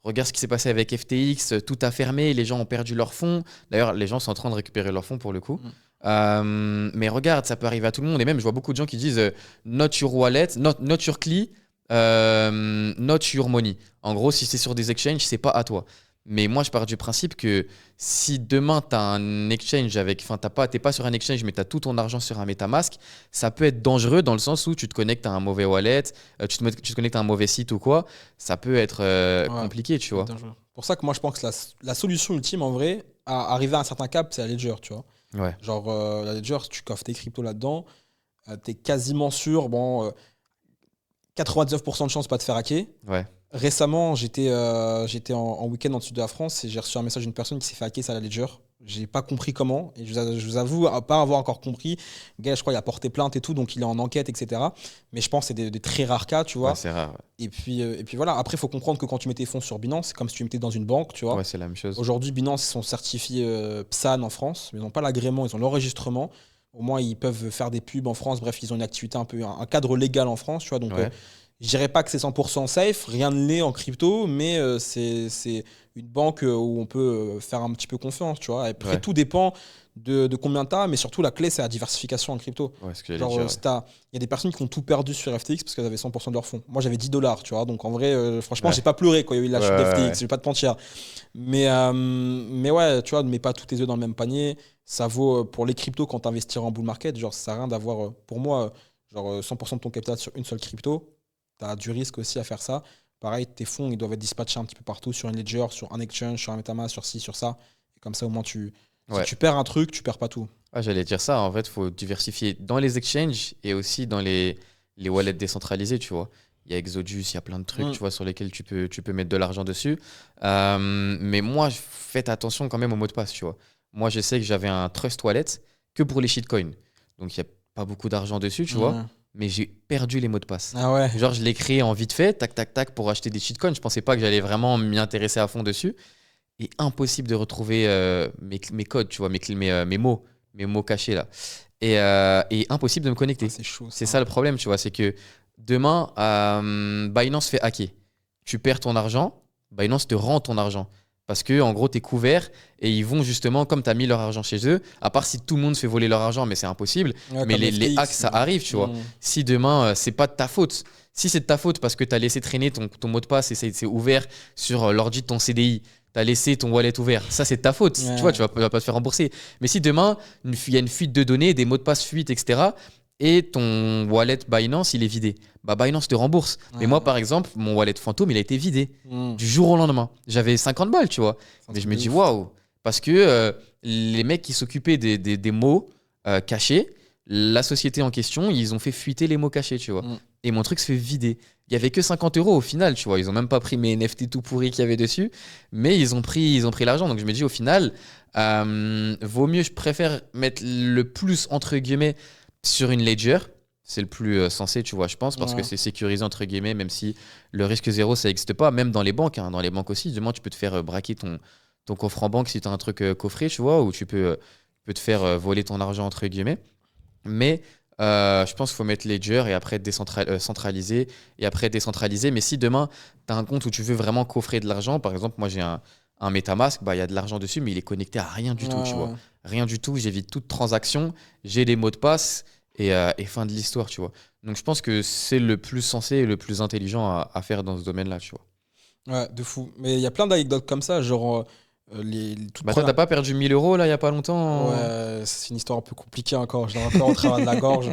regarde ce qui s'est passé avec FTX, tout a fermé, les gens ont perdu leurs fonds. D'ailleurs, les gens sont en train de récupérer leurs fonds pour le coup. Mais regarde, ça peut arriver à tout le monde. Et même, je vois beaucoup de gens qui disent not your wallet, not your Cli, not your money. En gros, si c'est sur des exchanges, c'est pas à toi. Mais moi, je pars du principe que si demain, tu as un exchange avec. Enfin, t'es pas sur un exchange, mais tu as tout ton argent sur un MetaMask, ça peut être dangereux dans le sens où tu te connectes à un mauvais wallet, tu te connectes à un mauvais site ou quoi. Ça peut être compliqué, tu vois. Pour ça que moi, je pense que la solution ultime, en vrai, à arriver à un certain cap, c'est la Ledger, tu vois. Ouais. Genre, la Ledger, si tu coffres tes cryptos là-dedans, tu es quasiment sûr, 99% de chances pas de faire hacker. Ouais. Récemment, j'étais en week-end en sud de la France et j'ai reçu un message d'une personne qui s'est fait hacker sa Ledger. J'ai pas compris comment et je vous avoue pas avoir encore compris. Le gars, je crois, il a porté plainte et tout, donc il est en enquête, etc. Mais je pense que c'est des très rares cas, tu vois. Ouais, c'est rare. Ouais. Et puis voilà. Après, il faut comprendre que quand tu mets tes fonds sur Binance, c'est comme si tu mettais dans une banque, tu vois. Ouais, c'est la même chose. Aujourd'hui, Binance ils sont certifiés PSAN en France, mais ils n'ont pas l'agrément, ils ont l'enregistrement. Au moins, ils peuvent faire des pubs en France. Bref, ils ont une activité un cadre légal en France, tu vois. Donc, ouais. Je dirais pas que c'est 100% safe, rien ne l'est en crypto, mais c'est une banque où on peut faire un petit peu confiance, tu vois. Après, tout dépend de combien tu as, mais surtout la clé, c'est la diversification en crypto. Ouais, ce que genre, il y a des personnes qui ont tout perdu sur FTX parce qu'elles avaient 100% de leur fonds. Moi, j'avais $10, tu vois. Donc, en vrai, franchement, j'ai pas pleuré quand il y a eu la chute d'FTX, je vais pas te mentir. Mais ouais, tu vois, ne mets pas tous tes œufs dans le même panier. Ça vaut pour les cryptos quand tu investis en bull market. Genre, ça sert à rien d'avoir, pour moi, 100% de ton capital sur une seule crypto. Tu as du risque aussi à faire ça. Pareil, tes fonds, ils doivent être dispatchés un petit peu partout, sur une Ledger, sur un exchange, sur un MetaMask, sur ci, sur ça. Et comme ça, au moins, si tu perds un truc, tu perds pas tout. Ouais, j'allais dire ça. En fait, il faut diversifier dans les exchanges et aussi dans les wallets décentralisés, tu vois. Il y a Exodus, il y a plein de trucs, tu vois, sur lesquels tu peux mettre de l'argent dessus. Mais moi, faites attention quand même au mot de passe, tu vois. Moi, je sais que j'avais un Trust Wallet que pour les shitcoins. Donc, il n'y a pas beaucoup d'argent dessus, tu vois. Mais j'ai perdu les mots de passe. Ah ouais. Genre, je l'ai créé en vite fait, tac, tac, tac, pour acheter des shitcoins. Je pensais pas que j'allais vraiment m'y intéresser à fond dessus. Et impossible de retrouver mes codes, tu vois, mes mots cachés là. Et impossible de me connecter. Ah, c'est chaud. C'est ça le problème, tu vois. C'est que demain, Binance fait hacker. Tu perds ton argent, Binance te rend ton argent. Parce que en gros, tu es couvert et ils vont justement, comme tu as mis leur argent chez eux, à part si tout le monde se fait voler leur argent, mais c'est impossible. Ouais, mais les FTX, hacks, ça arrive, tu vois. Si demain, c'est pas de ta faute. Si c'est de ta faute parce que tu as laissé traîner ton mot de passe et c'est ouvert sur l'ordi de ton CDI, tu as laissé ton wallet ouvert, ça c'est de ta faute. Tu vois, tu vas pas te faire rembourser. Mais si demain, il y a une fuite de données, des mots de passe fuite, etc., et ton wallet Binance, il est vidé, bah Binance te rembourse. Mais moi, par exemple, mon wallet fantôme, il a été vidé du jour au lendemain. J'avais 50 balles, tu vois. Mais je me dis, waouh, parce que les mecs qui s'occupaient des mots cachés, la société en question, ils ont fait fuiter les mots cachés, tu vois. Et mon truc se fait vider. Il y avait que 50 € au final, tu vois. Ils ont même pas pris mes NFT tout pourris qu'il y avait dessus, mais ils ont pris l'argent. Donc je me dis, au final, vaut mieux, je préfère mettre le plus, entre guillemets, sur une ledger. C'est le plus sensé, tu vois, je pense, parce que c'est sécurisé, entre guillemets, même si le risque zéro, ça n'existe pas, même dans les banques. Hein. Dans les banques aussi, demain, tu peux te faire braquer ton coffre en banque si tu as un truc coffré, tu vois, ou tu peux te faire voler ton argent, entre guillemets. Mais je pense qu'il faut mettre ledger et après centraliser et après décentraliser. Mais si demain, tu as un compte où tu veux vraiment coffrer de l'argent, par exemple, moi, j'ai un MetaMask, bah, y a de l'argent dessus, mais il est connecté à rien du tout, tu vois. Rien du tout, j'évite toute transaction, j'ai les mots de passe et fin de l'histoire, tu vois. Donc je pense que c'est le plus sensé et le plus intelligent à faire dans ce domaine-là, tu vois. Ouais, de fou. Mais il y a plein d'anecdotes comme ça, genre... toi, t'as pas perdu 1000 € là, il y a pas longtemps? Ouais, c'est une histoire un peu compliquée encore, je l'ai encore au travers de la gorge.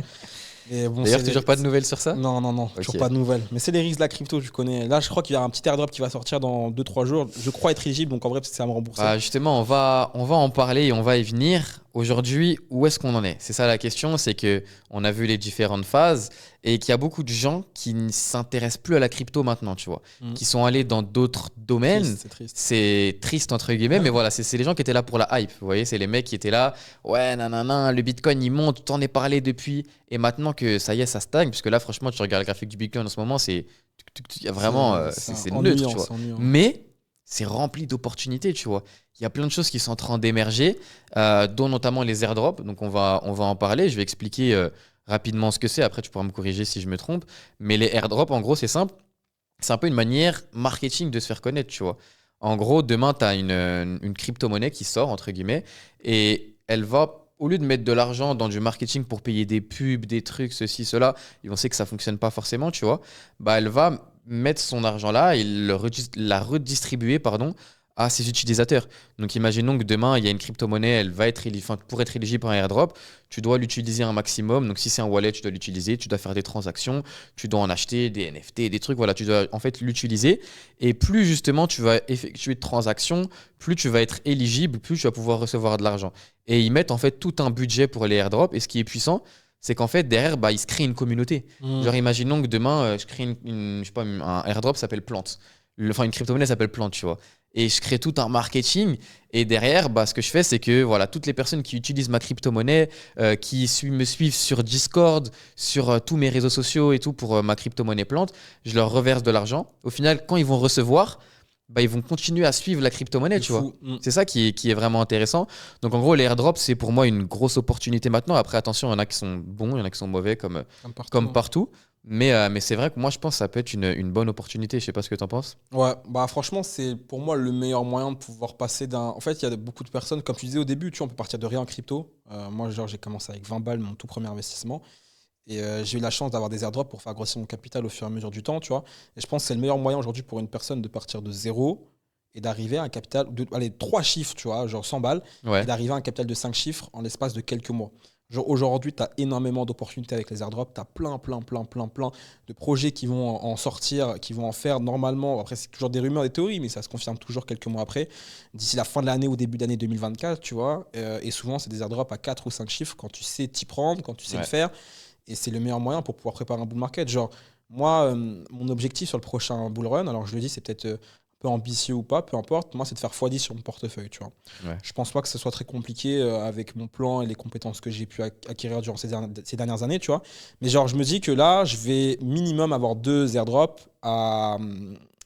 Bon, d'ailleurs, toujours pas de nouvelles sur ça? Non, toujours pas de nouvelles. Mais c'est les risques de la crypto, je connais. Là, je crois qu'il y a un petit airdrop qui va sortir dans 2-3 jours. Je crois être éligible, donc en vrai, ça va me rembourser. Bah justement, on va en parler et on va y venir. Aujourd'hui, où est-ce qu'on en est? C'est ça la question, c'est que on a vu les différentes phases et qu'il y a beaucoup de gens qui ne s'intéressent plus à la crypto maintenant, tu vois, qui sont allés dans d'autres domaines. C'est triste. C'est triste entre guillemets, mais voilà, c'est les gens qui étaient là pour la hype. Vous voyez, c'est les mecs qui étaient là, ouais, nanana, le Bitcoin il monte, t'en ai parlé depuis, et maintenant que ça y est, ça stagne, parce que là, franchement, tu regardes le graphique du Bitcoin en ce moment, il y a vraiment, c'est neutre, tu vois. Mais c'est rempli d'opportunités, tu vois. Il y a plein de choses qui sont en train d'émerger, dont notamment les airdrops. Donc on va en parler. Je vais expliquer rapidement ce que c'est. Après, tu pourras me corriger si je me trompe. Mais les airdrops, en gros, c'est simple. C'est un peu une manière marketing de se faire connaître, tu vois. En gros, demain, tu as une crypto-monnaie qui sort, entre guillemets, et elle va, au lieu de mettre de l'argent dans du marketing pour payer des pubs, des trucs, ceci, cela, ils vont dire que ça ne fonctionne pas forcément, tu vois. Bah, elle va mettre son argent là et la redistribuer, pardon, à ses utilisateurs. Donc, imaginons que demain, il y a une crypto-monnaie, elle va être pour être éligible pour un airdrop, tu dois l'utiliser un maximum. Donc, si c'est un wallet, tu dois l'utiliser, tu dois faire des transactions, tu dois en acheter des NFT, des trucs, voilà, tu dois en fait l'utiliser. Et plus justement tu vas effectuer de transactions, plus tu vas être éligible, plus tu vas pouvoir recevoir de l'argent. Et ils mettent en fait tout un budget pour les airdrops. Et ce qui est puissant, c'est qu'en fait, derrière, bah, ils se créent une communauté. Genre, imaginons que demain, je crée je sais pas, un airdrop s'appelle Plante. Enfin, une crypto-monnaie s'appelle Plante, tu vois. Et je crée tout un marketing. Et derrière, bah, ce que je fais, c'est que voilà, toutes les personnes qui utilisent ma crypto-monnaie, me suivent sur Discord, sur tous mes réseaux sociaux et tout pour ma crypto-monnaie Plante, je leur reverse de l'argent. Au final, quand ils vont recevoir, bah, ils vont continuer à suivre la crypto-monnaie, tu vois. C'est ça qui est vraiment intéressant. Donc, en gros, les airdrops, c'est pour moi une grosse opportunité maintenant. Après, attention, il y en a qui sont bons, il y en a qui sont mauvais, comme partout. Mais c'est vrai que moi, je pense que ça peut être une bonne opportunité. Je sais pas ce que tu en penses. Ouais, bah franchement, c'est pour moi le meilleur moyen de pouvoir passer d'un. En fait, il y a beaucoup de personnes, comme tu disais au début, tu vois, on peut partir de rien en crypto. Moi, genre, j'ai commencé avec 20 balles, mon tout premier investissement. Et j'ai eu la chance d'avoir des airdrops pour faire grossir mon capital au fur et à mesure du temps, tu vois. Et je pense que c'est le meilleur moyen aujourd'hui pour une personne de partir de zéro et d'arriver à un capital de, allez, 3 chiffres, tu vois, genre 100 balles, Ouais. et d'arriver à un capital de 5 chiffres en l'espace de quelques mois. Genre aujourd'hui, tu as énormément d'opportunités avec les airdrops, tu as plein de projets qui vont en sortir, qui vont en faire normalement. Après, c'est toujours des rumeurs, des théories, mais ça se confirme toujours quelques mois après, d'ici la fin de l'année ou début d'année 2024, tu vois. Et souvent, c'est des airdrops à 4 ou 5 chiffres quand tu sais t'y prendre, quand tu sais le Ouais. faire. Et c'est le meilleur moyen pour pouvoir préparer un bull market. Genre, moi, mon objectif sur le prochain bull run, alors je le dis, c'est peut-être un peu ambitieux ou pas, peu importe, moi, c'est de faire x10 sur mon portefeuille, tu vois. Ouais. Je pense pas que ce soit très compliqué avec mon plan et les compétences que j'ai pu acquérir durant ces dernières années, tu vois. Mais genre, je me dis que là, je vais minimum avoir 2 airdrops à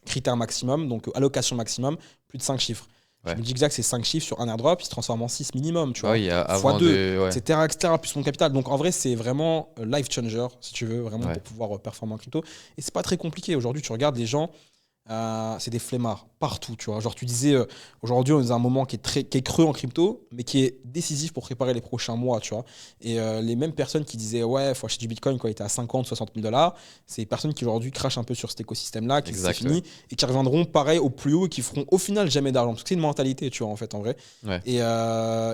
critère maximum, donc allocation maximum, plus de 5 chiffres. Ouais. Je me dis que c'est 5 chiffres sur un airdrop, il se transforme en 6 minimum, tu Bah vois. oui, Fois avant 2, de. Ouais. etc., plus mon capital. Donc en vrai, c'est vraiment life changer, si tu veux, vraiment Ouais. pour pouvoir performer en crypto. Et c'est pas très compliqué. Aujourd'hui, tu regardes les gens, c'est des flemmards partout, tu vois. Genre, tu disais, aujourd'hui, on est dans un moment qui est creux en crypto, mais qui est décisif pour préparer les prochains mois, tu vois. Et les mêmes personnes qui disaient, ouais, faut acheter du Bitcoin quand il était à 50, 60 000 $, c'est des personnes qui aujourd'hui crachent un peu sur cet écosystème-là, qui c'est Exact, fini, et qui reviendront pareil au plus haut et qui feront au final jamais d'argent. Parce que c'est une mentalité, tu vois, en fait, en vrai. Ouais.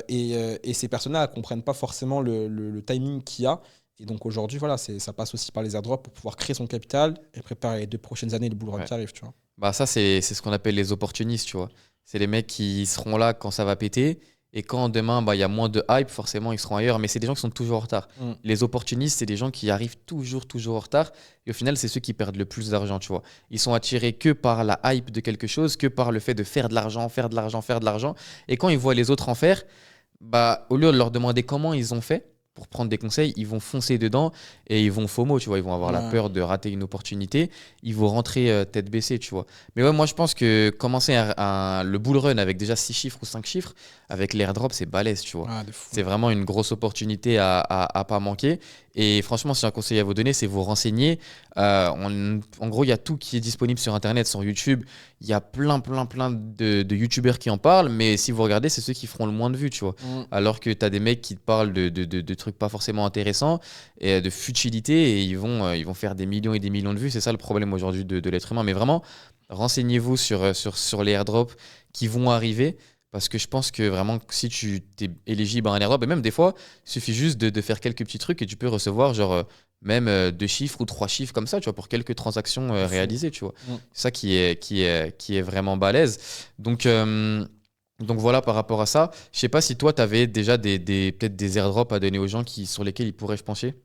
Et ces personnes-là ne comprennent pas forcément le timing qu'il y a. Et donc aujourd'hui, voilà, ça passe aussi par les airdrops pour pouvoir créer son capital et préparer les 2 prochaines années, le bull run Ouais. qui arrive, tu vois. Bah ça, c'est ce qu'on appelle les opportunistes, tu vois. C'est les mecs qui seront là quand ça va péter. Et quand demain, bah, il y a moins de hype, forcément, ils seront ailleurs. Mais c'est des gens qui sont toujours en retard. Les opportunistes, c'est des gens qui arrivent toujours en retard. Et au final, c'est ceux qui perdent le plus d'argent, tu vois. Ils sont attirés que par la hype de quelque chose, que par le fait de faire de l'argent, faire de l'argent, faire de l'argent. Et quand ils voient les autres en faire, bah, au lieu de leur demander comment ils ont fait pour prendre des conseils, ils vont foncer dedans et ils vont FOMO, tu vois. Ils vont avoir la Ouais. peur de rater une opportunité. Ils vont rentrer tête baissée, tu vois. Mais ouais, moi, je pense que commencer le bull run avec déjà 6 chiffres ou 5 chiffres, avec l'airdrop, c'est balèze, tu vois. Ah, de fou. C'est vraiment une grosse opportunité à pas manquer. Et franchement, si j'ai un conseil à vous donner, c'est vous renseigner. En gros, il y a tout qui est disponible sur Internet, sur YouTube. Il y a plein de YouTubeurs qui en parlent. Mais si vous regardez, c'est ceux qui feront le moins de vues, tu vois. Alors que tu as des mecs qui te parlent de trucs pas forcément intéressants et de futilité. Et ils vont faire des millions et des millions de vues. C'est ça le problème aujourd'hui de l'être humain. Mais vraiment, renseignez-vous sur les airdrops qui vont arriver. Parce que je pense que vraiment, si tu es éligible à un airdrop, et même des fois, il suffit juste de faire quelques petits trucs et tu peux recevoir genre même 2 chiffres ou 3 chiffres comme ça, tu vois, pour quelques transactions réalisées, tu vois. C'est ça qui est vraiment balèze. Donc voilà par rapport à ça. Je sais pas si toi, tu avais déjà peut-être des airdrops à donner aux gens sur lesquels ils pourraient pencher.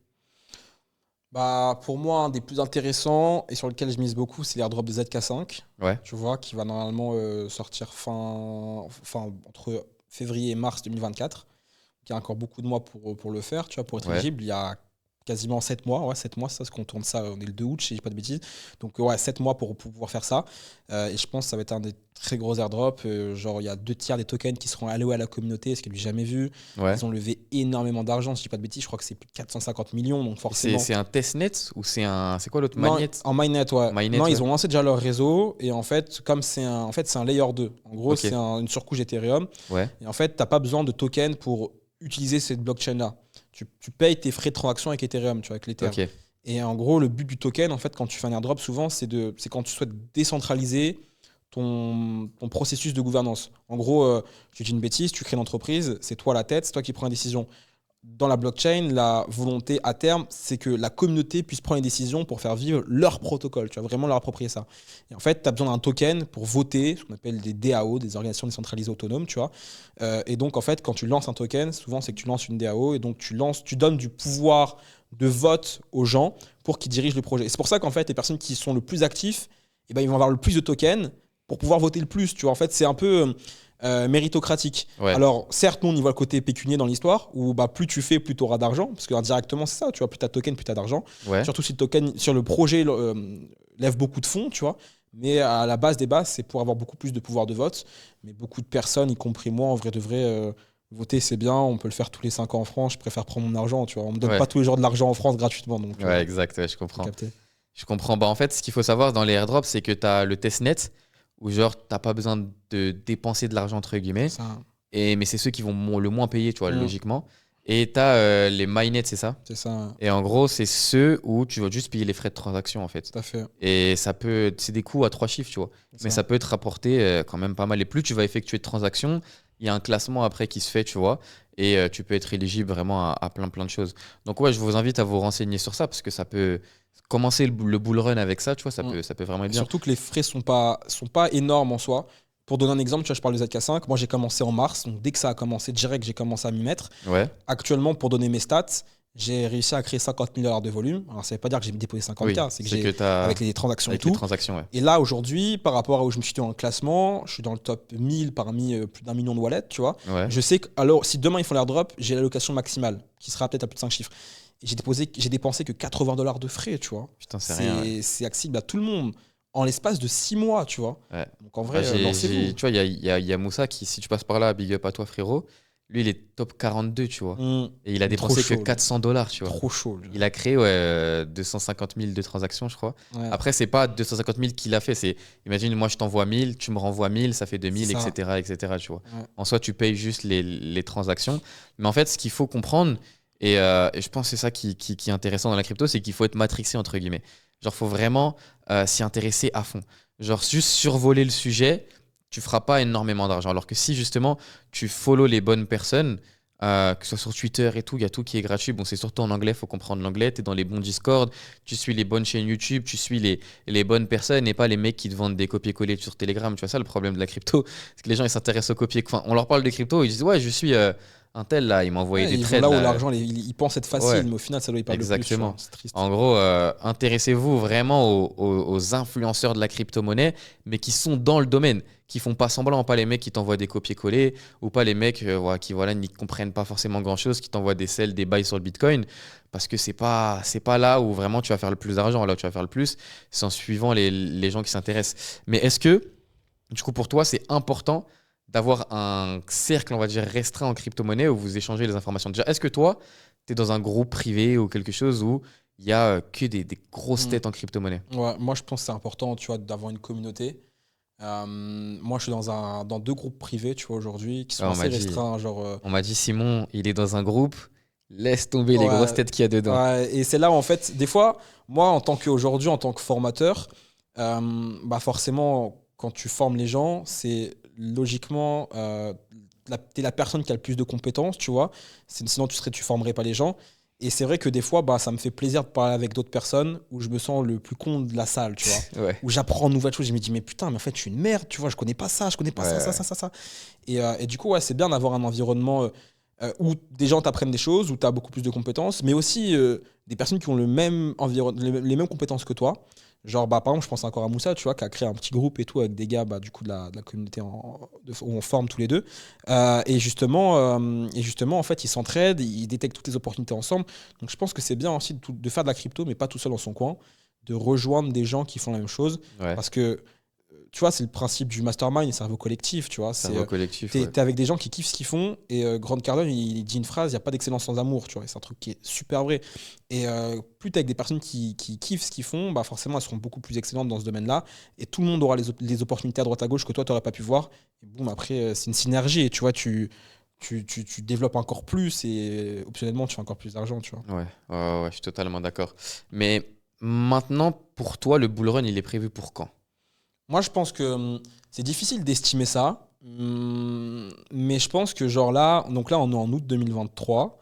Bah, pour moi, un des plus intéressants et sur lequel je mise beaucoup, c'est l'airdrop de ZK5. Ouais. Tu vois, qui va normalement sortir entre février et mars 2024. Il y a encore beaucoup de mois pour le faire, tu vois, pour être Ouais. éligible. Il y a quasiment 7 mois. Ouais, 7 mois, c'est ça, parce qu'on tourne ça, on est le 2 août, si je dis pas de bêtises. Donc, ouais, 7 mois pour pouvoir faire ça. Et je pense que ça va être un des très gros airdrops. Genre, il y a 2 tiers des tokens qui seront alloués à la communauté, ce que j'ai jamais vu. Ouais. Ils ont levé énormément d'argent, si je dis pas de bêtises. Je crois que c'est plus de 450 millions. Donc, forcément. C'est un testnet ou c'est quoi l'autre Non, Magnet? en mainnet, ouais. Mainnet, Non, ouais. ils ont lancé déjà leur réseau. Et en fait, comme c'est un layer 2. En gros, Ok. c'est une surcouche Ethereum. Ouais. Et en fait, tu n'as pas besoin de token pour utiliser cette blockchain-là. Tu payes tes frais de transaction avec Ethereum, tu vois, avec l'Ether. Ok. Et en gros, le but du token, en fait, quand tu fais un airdrop, souvent, c'est quand tu souhaites décentraliser ton processus de gouvernance. En gros, je dis une bêtise, tu crées une entreprise, c'est toi la tête, c'est toi qui prends la décision. Dans la blockchain, la volonté à terme, c'est que la communauté puisse prendre les décisions pour faire vivre leur protocole. Tu vas vraiment leur approprier ça. Et en fait, tu as besoin d'un token pour voter, ce qu'on appelle des DAO, des organisations décentralisées autonomes, tu vois. Et donc, en fait, quand tu lances un token, souvent, c'est que tu lances une DAO et donc tu donnes du pouvoir de vote aux gens pour qu'ils dirigent le projet. Et c'est pour ça qu'en fait, les personnes qui sont le plus actifs, eh ben, ils vont avoir le plus de tokens pour pouvoir voter le plus. Tu vois, en fait, c'est un peu méritocratique. Ouais. Alors, certes, nous, on y voit le côté pécunier dans l'histoire, où bah, plus tu fais, plus tu auras d'argent, parce que indirectement, c'est ça, tu vois, plus tu as de tokens, plus tu as d'argent. Ouais. Surtout si le token sur le projet lève beaucoup de fonds, tu vois. Mais à la base des bases, c'est pour avoir beaucoup plus de pouvoir de vote. Mais beaucoup de personnes, y compris moi, en vrai de vrai, voter, c'est bien, on peut le faire tous les 5 ans en France, je préfère prendre mon argent, tu vois. On me donne Ouais. pas tous les jours de l'argent en France gratuitement. Donc, Ouais, exact, ouais, je comprends. capté. Je comprends. Bah, en fait, ce qu'il faut savoir dans les airdrops, c'est que tu as le testnet, où genre, t'as pas besoin de dépenser de l'argent, entre guillemets. Ça, Mais c'est ceux qui vont le moins payer, tu vois, Mm. logiquement. Et tu as les mainnets, c'est ça? c'est ça, Et en gros, c'est ceux où tu vas juste payer les frais de transaction, en fait. tout à fait. Et c'est des coûts à 3 chiffres, tu vois. C'est Mais ça. ça peut te rapporter quand même pas mal. Et plus tu vas effectuer de transactions, il y a un classement après qui se fait, tu vois. Et tu peux être éligible vraiment à plein de choses. Donc ouais, je vous invite à vous renseigner sur ça parce que ça peut commencer le bull run avec ça, tu vois. Ça peut vraiment être bien. Surtout que les frais sont pas énormes en soi. Pour donner un exemple, tu vois, je parle de ZK5. Moi, j'ai commencé en mars. Donc, dès que ça a commencé, direct, j'ai commencé à m'y mettre. Ouais, Actuellement, pour donner mes stats, j'ai réussi à créer 50 000 $ de volume. Alors, ça ne veut pas dire que j'ai déposé 50K. oui. C'est que j'ai, tu as avec les transactions avec et les tout. transactions, ouais. Et là, aujourd'hui, par rapport à où je me suis dans le classement, je suis dans le top 1000 parmi plus d'1 million de wallets, tu vois. Ouais. Je sais que, alors, si demain ils font l'airdrop, j'ai l'allocation maximale, qui sera peut-être à plus de 5 chiffres. Et j'ai dépensé que 80 $ de frais, tu vois. Putain, c'est rien. Ouais. C'est accessible à tout le monde en l'espace de 6 mois, tu vois. Ouais. Donc en vrai, Bah, lancez-vous. tu vois, il y a Moussa qui, si tu passes par là, big up à toi, frérot. Lui, il est top 42, tu vois. Et il a Trop dépensé chaud, que lui. 400 $, tu vois. Trop chaud. lui. Il a créé 250 000 de transactions, je crois. Ouais. Après, c'est pas 250 000 qu'il a fait. C'est, imagine, moi, je t'envoie 1000, tu me renvoies 1000, ça fait 2000, C'est ça. etc., tu vois. Ouais. En soi, tu payes juste les transactions. Mais en fait, ce qu'il faut comprendre, et je pense que c'est ça qui est intéressant dans la crypto, c'est qu'il faut être matrixé, entre guillemets. Genre, faut vraiment s'y intéresser à fond. Genre, juste survoler le sujet, tu feras pas énormément d'argent. Alors que si, justement, tu follow les bonnes personnes, que ce soit sur Twitter et tout, il y a tout qui est gratuit. Bon, c'est surtout en anglais, il faut comprendre l'anglais. Tu es dans les bons Discord, tu suis les bonnes chaînes YouTube, tu suis les bonnes personnes et pas les mecs qui te vendent des copier-coller sur Telegram. Tu vois ça, le problème de la crypto. C'est que les gens, ils s'intéressent aux copier. Enfin, on leur parle de crypto, ils disent ouais, je suis un tel là, il m'a envoyé Ouais, des ils vont trades. là où là. l'argent, ils pensent être facile, Ouais. mais au final, ça doit y parler Exactement. le plus. Tu vois. C'est triste. En gros, intéressez-vous vraiment aux influenceurs de la crypto-monnaie, mais qui sont dans le domaine, qui font pas semblant, pas les mecs qui t'envoient des copier-coller, ou pas les mecs qui n'y comprennent pas forcément grand-chose, qui t'envoient des sells, des buys sur le Bitcoin, parce que c'est pas là où vraiment tu vas faire le plus d'argent. Là où tu vas faire le plus, c'est en suivant les gens qui s'intéressent. Mais est-ce que, du coup, pour toi, c'est important d'avoir un cercle, on va dire, restreint en crypto-monnaie où vous échangez les informations? Déjà, est-ce que toi, tu es dans un groupe privé ou quelque chose où il y a que des grosses têtes en crypto-monnaie? Ouais, moi, je pense que c'est important, tu vois, d'avoir une communauté. Moi, je suis dans 2 groupes privés, tu vois, aujourd'hui, qui sont Ouais, on assez m'a dit. restreints. Genre, On m'a dit, Simon, il est dans un groupe, laisse tomber les Ouais. grosses têtes qu'il y a dedans. ouais, et c'est là où, en fait, des fois, moi, en tant que formateur, bah forcément, quand tu formes les gens, c'est logiquement, t'es la personne qui a le plus de compétences, tu vois. Sinon, tu formerais pas les gens. Et c'est vrai que des fois, bah, ça me fait plaisir de parler avec d'autres personnes où je me sens le plus con de la salle, tu vois. Ouais. Où j'apprends de nouvelles choses. Je me dis, mais putain, mais en fait, je suis une merde, tu vois. Je connais pas ça, je connais pas Ouais, ça, ça. Et du coup, ouais, c'est bien d'avoir un environnement où des gens t'apprennent des choses, où tu as beaucoup plus de compétences, mais aussi des personnes qui ont le même les mêmes compétences que toi. Genre, par exemple, je pense encore à Moussa, tu vois, qui a créé un petit groupe et tout avec des gars, du coup, de la communauté où on forme tous les deux. Et justement, en fait, ils s'entraident, ils détectent toutes les opportunités ensemble. Donc, je pense que c'est bien aussi de faire de la crypto, mais pas tout seul dans son coin, de rejoindre des gens qui font la même chose. Ouais. Parce que, tu vois, c'est le principe du mastermind, le cerveau collectif, tu vois. Cerveau collectif. T'es avec des gens qui kiffent ce qu'ils font. Et Grant Cardone, il dit une phrase, il n'y a pas d'excellence sans amour, tu vois. Et c'est un truc qui est super vrai. Et plus t'es avec des personnes qui kiffent ce qu'ils font, forcément, elles seront beaucoup plus excellentes dans ce domaine-là. Et tout le monde aura les opportunités à droite à gauche que toi, tu n'aurais pas pu voir. Et boum, après, c'est une synergie. Et tu vois, tu développes encore plus et optionnellement, tu fais encore plus d'argent, tu vois. Ouais, je suis totalement d'accord. Mais maintenant, pour toi, le bull run, il est prévu pour quand? Moi, je pense que c'est difficile d'estimer ça. Mais je pense que, genre là, donc là, on est en août 2023.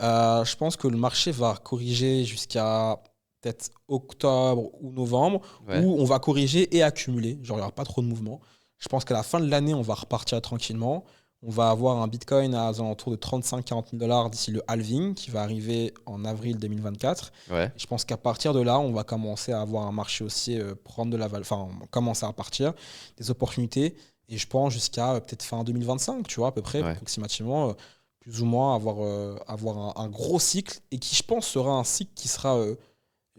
Je pense que le marché va corriger jusqu'à peut-être octobre ou novembre, Ouais. où on va corriger et accumuler. Genre, il n'y aura pas trop de mouvement. Je pense qu'à la fin de l'année, on va repartir tranquillement. On va avoir un Bitcoin aux alentours de 35-40 000 dollars d'ici le halving qui va arriver en avril 2024. Ouais. Je pense qu'à partir de là, on va commencer à avoir un marché aussi prendre de la valeur, enfin, on va commencer à partir des opportunités. Et je pense jusqu'à peut-être fin 2025, tu vois, à peu près, Ouais. approximativement, plus ou moins, avoir un gros cycle et qui, je pense, sera un cycle qui sera,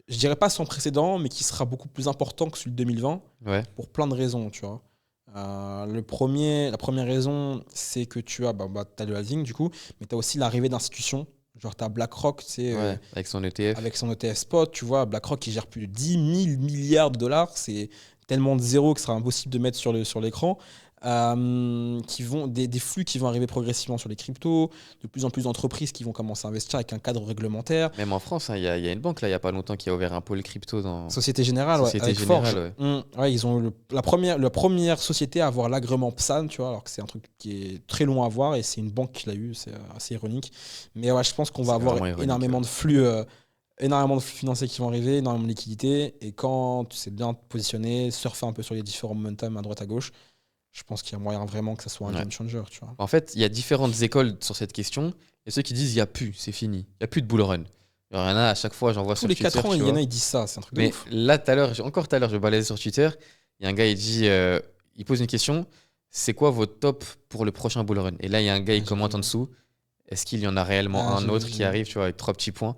je dirais pas sans précédent, mais qui sera beaucoup plus important que celui de 2020 Ouais. pour plein de raisons, tu vois. La première raison, c'est que tu as, t'as le halving du coup, mais tu as aussi l'arrivée d'institutions. Genre, tu as BlackRock, tu sais, Ouais. Avec son ETF. avec son ETF spot, tu vois, BlackRock qui gère plus de 10 000 milliards de dollars, c'est tellement de zéros que ce sera impossible de mettre sur l'écran. Des flux qui vont arriver progressivement sur les cryptos, de plus en plus d'entreprises qui vont commencer à investir avec un cadre réglementaire. Même en France, hein, il y a une banque là, il n'y a pas longtemps qui a ouvert un pôle crypto dans. Société Générale, ouais, Société avec Générale, Forge. ouais. Ouais, ils ont la première société à avoir l'agrément PSAN, tu vois, alors que c'est un truc qui est très long à avoir et c'est une banque qui l'a eu, c'est assez ironique. Mais ouais, je pense qu'on va C'est avoir vraiment ironique, énormément ouais. de flux. Énormément de flux financiers qui vont arriver, énormément de liquidités. Et quand tu sais bien te positionner, surfer un peu sur les différents momentum à droite à gauche, je pense qu'il y a moyen vraiment que ça soit un Ouais. game changer, tu vois. En fait, il y a différentes écoles sur cette question. Il y a ceux qui disent il n'y a plus, c'est fini. Il n'y a plus de bull run. Il y en a à chaque fois, j'en vois Tous sur les Twitter. 4 ans, tu il y en vois. a, ils disent ça, c'est un truc de Mais ouf. là, encore tout à l'heure, je balayais sur Twitter. Il y a un gars, il dit, il pose une question. C'est quoi votre top pour le prochain bull run? Et là, il y a un gars, il j'ai commente vu. en dessous. Est-ce qu'il y en a réellement un J'ai vu, autre j'ai qui vu. arrive, tu vois, avec 3 petits points?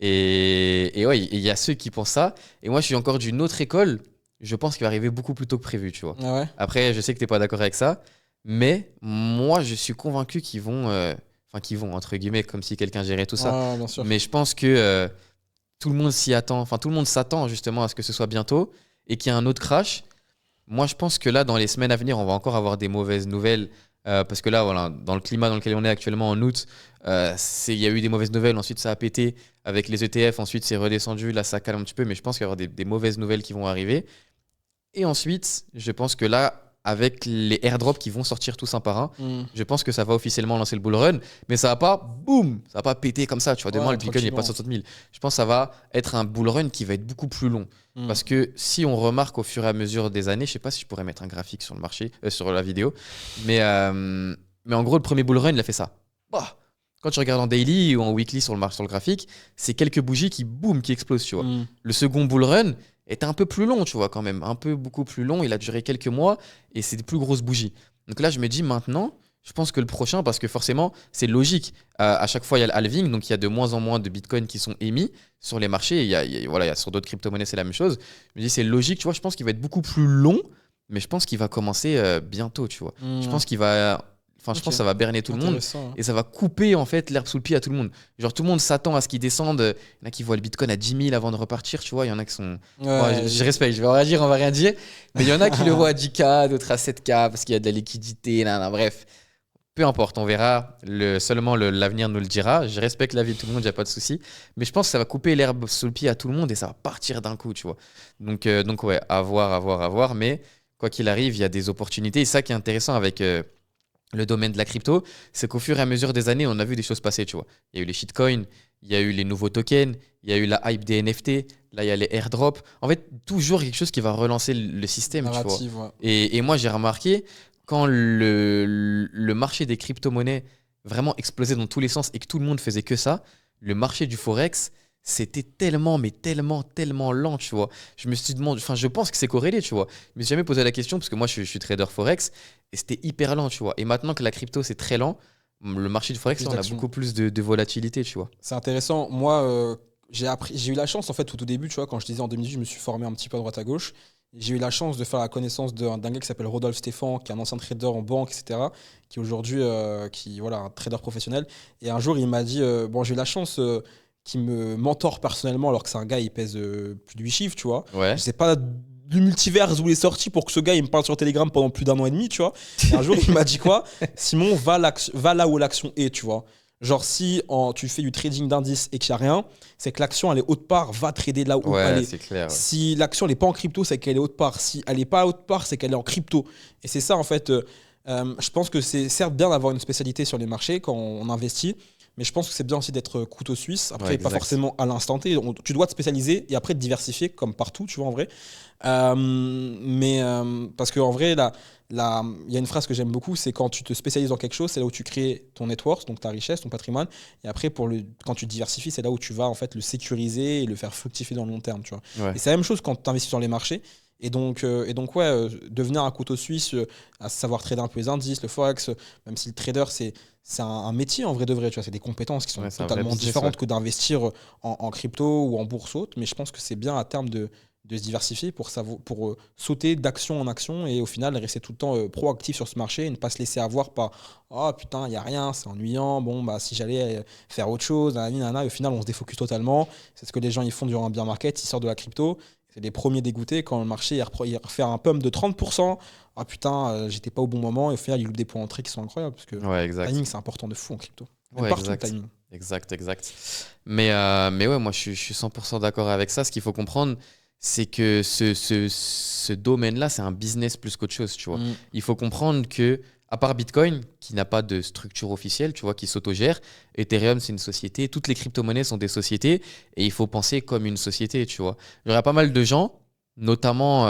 Et ouais, il y a ceux qui pensent ça. Et moi, je suis encore d'une autre école. Je pense qu'il va arriver beaucoup plus tôt que prévu, tu vois. Ah ouais. Après, je sais que tu n'es pas d'accord avec ça. Mais moi, je suis convaincu qu'ils vont. Enfin, qu'ils vont, entre guillemets, comme si quelqu'un gérait tout ça. Ouais, bien sûr. Mais je pense que tout le monde s'y attend. Enfin, tout le monde s'attend justement à ce que ce soit bientôt et qu'il y ait un autre crash. Moi, je pense que là, dans les semaines à venir, on va encore avoir des mauvaises nouvelles. Parce que là, voilà, dans le climat dans lequel on est actuellement en août, il y a eu des mauvaises nouvelles. Ensuite, ça a pété avec les ETF. Ensuite, c'est redescendu. Là, ça calme un petit peu. Mais je pense qu'il va y avoir des mauvaises nouvelles qui vont arriver. Et ensuite, je pense que là, avec les airdrops qui vont sortir tous un par un, je pense que ça va officiellement lancer le bull run. Mais ça va pas, boum, ça va pas péter comme ça. Tu vois, demain, Ouais, le Bitcoin n'est pas tranquillement. 60 000. Je pense que ça va être un bull run qui va être beaucoup plus long. Parce que si on remarque au fur et à mesure des années, je sais pas si je pourrais mettre un graphique sur le marché, sur la vidéo, mais en gros, le premier bull run, il a fait ça. Bah, quand tu regardes en daily ou en weekly sur le graphique, c'est quelques bougies qui, boum, qui explosent, tu vois. Le second bull run était un peu plus long, tu vois, quand même. Un peu, beaucoup plus long. Il a duré quelques mois et c'est des plus grosses bougies. Donc là, je me dis maintenant, je pense que le prochain, parce que forcément, c'est logique. À chaque fois, il y a le halving, donc il y a de moins en moins de bitcoins qui sont émis sur les marchés. Voilà, sur d'autres crypto-monnaies, c'est la même chose. Je me dis, c'est logique, tu vois. Je pense qu'il va être beaucoup plus long, mais je pense qu'il va commencer bientôt, tu vois. Je pense qu'il va. Enfin, je Ok. pense que ça va berner tout le monde. Intéressant. Et ça va couper en fait l'herbe sous le pied à tout le monde. Genre tout le monde s'attend à ce qu'il descende. Il y en a qui voient le Bitcoin à 10 000 avant de repartir, tu vois. Il y en a qui sont. Ouais, Je respecte, je vais rien dire, on va rien dire. Mais il y en a qui le voient à 10K, d'autres à 7K parce qu'il y a de la liquidité. Bref, peu importe, on verra. Seulement l'avenir nous le dira. Je respecte la vie de tout le monde, il n'y a pas de souci. Mais je pense que ça va couper l'herbe sous le pied à tout le monde et ça va partir d'un coup, tu vois. Donc ouais, à voir. Mais quoi qu'il arrive, il y a des opportunités. Et ça qui est intéressant avec. Le domaine de la crypto, c'est qu'au fur et à mesure des années, on a vu des choses passer, tu vois. Il y a eu les shitcoins, il y a eu les nouveaux tokens, il y a eu la hype des NFT, là, il y a les airdrops. En fait, toujours quelque chose qui va relancer le système, tu vois. narrative, ouais. Et moi, j'ai remarqué, quand le marché des crypto-monnaies vraiment explosé dans tous les sens et que tout le monde faisait que ça, le marché du Forex, c'était tellement, mais tellement, tellement lent, tu vois. Je me suis demandé, enfin, je pense que c'est corrélé, tu vois. Je me suis jamais posé la question parce que moi, je suis trader Forex et c'était hyper lent, tu vois. Et maintenant que la crypto, c'est très lent, le marché du Forex, Plus là, on a d'action. beaucoup plus de volatilité, tu vois. C'est intéressant. Moi, j'ai eu la chance, en fait, au tout début, tu vois, quand je disais en 2018, je me suis formé un petit peu à droite à gauche. J'ai eu la chance de faire la connaissance d'un gars qui s'appelle Rodolphe Stéphan, qui est un ancien trader en banque, etc., qui est aujourd'hui voilà, un trader professionnel. Et un jour, il m'a dit, bon, j'ai eu la chance qu'il me mentore personnellement, alors que c'est un gars, il pèse plus de 8 chiffres, tu vois. Ouais. Je sais pas du multivers où il est sorti pour que ce gars, il me parle sur Telegram pendant plus d'1 an et demi, tu vois. Et un jour, il m'a dit quoi? Simon, va là où l'action est, tu vois. Genre, si tu fais du trading d'indices et qu'il n'y a rien, c'est que l'action, elle est haute part, va trader là où elle Ouais, est. c'est clair. Ouais. Si l'action n'est pas en crypto, c'est qu'elle est haute part. Si elle n'est pas haute part, c'est qu'elle est en crypto. Et c'est ça, en fait. Je pense que c'est certes bien d'avoir une spécialité sur les marchés quand on investit, mais je pense que c'est bien aussi d'être couteau suisse. Après, Ouais, pas exact. forcément à l'instant T. Tu dois te spécialiser et après te diversifier, comme partout, tu vois, en vrai. Parce qu'en vrai, il y a une phrase que j'aime beaucoup, c'est quand tu te spécialises dans quelque chose, c'est là où tu crées ton net worth, donc ta richesse, ton patrimoine. Et après, quand tu te diversifies, c'est là où tu vas en fait le sécuriser et le faire fructifier dans le long terme, tu vois. Ouais. Et c'est la même chose quand tu investis dans les marchés. Et donc ouais, devenir un couteau suisse, à savoir trader un peu les indices, le forex, même si le trader c'est un métier en vrai de vrai, tu vois, c'est des compétences qui sont Ouais, c'est un vrai totalement business, différentes ouais. que d'investir en crypto ou en bourse haute. Mais je pense que c'est bien à terme de se diversifier pour sauter d'action en action et au final rester tout le temps proactif sur ce marché et ne pas se laisser avoir par oh putain, il n'y a rien, c'est ennuyant, bon bah si j'allais faire autre chose, nanana, et au final on se défocus totalement. C'est ce que les gens ils font durant un bear market, ils sortent de la crypto. C'est les premiers dégoûtés quand le marché il refait un pump de 30%. Ah putain, j'étais pas au bon moment et au final ils loupent des points d'entrée qui sont incroyables parce que le Ouais, exact. timing c'est important de fou en crypto. Même Ouais, partout le exact. timing. Exact. Mais ouais, moi, je suis 100% d'accord avec ça. Ce qu'il faut comprendre, c'est que ce domaine-là, c'est un business plus qu'autre chose, tu vois. Mm. Il faut comprendre que, à part Bitcoin, qui n'a pas de structure officielle, tu vois, qui s'autogère, Ethereum, c'est une société, toutes les crypto-monnaies sont des sociétés, et il faut penser comme une société, tu vois. Il y a pas mal de gens, notamment,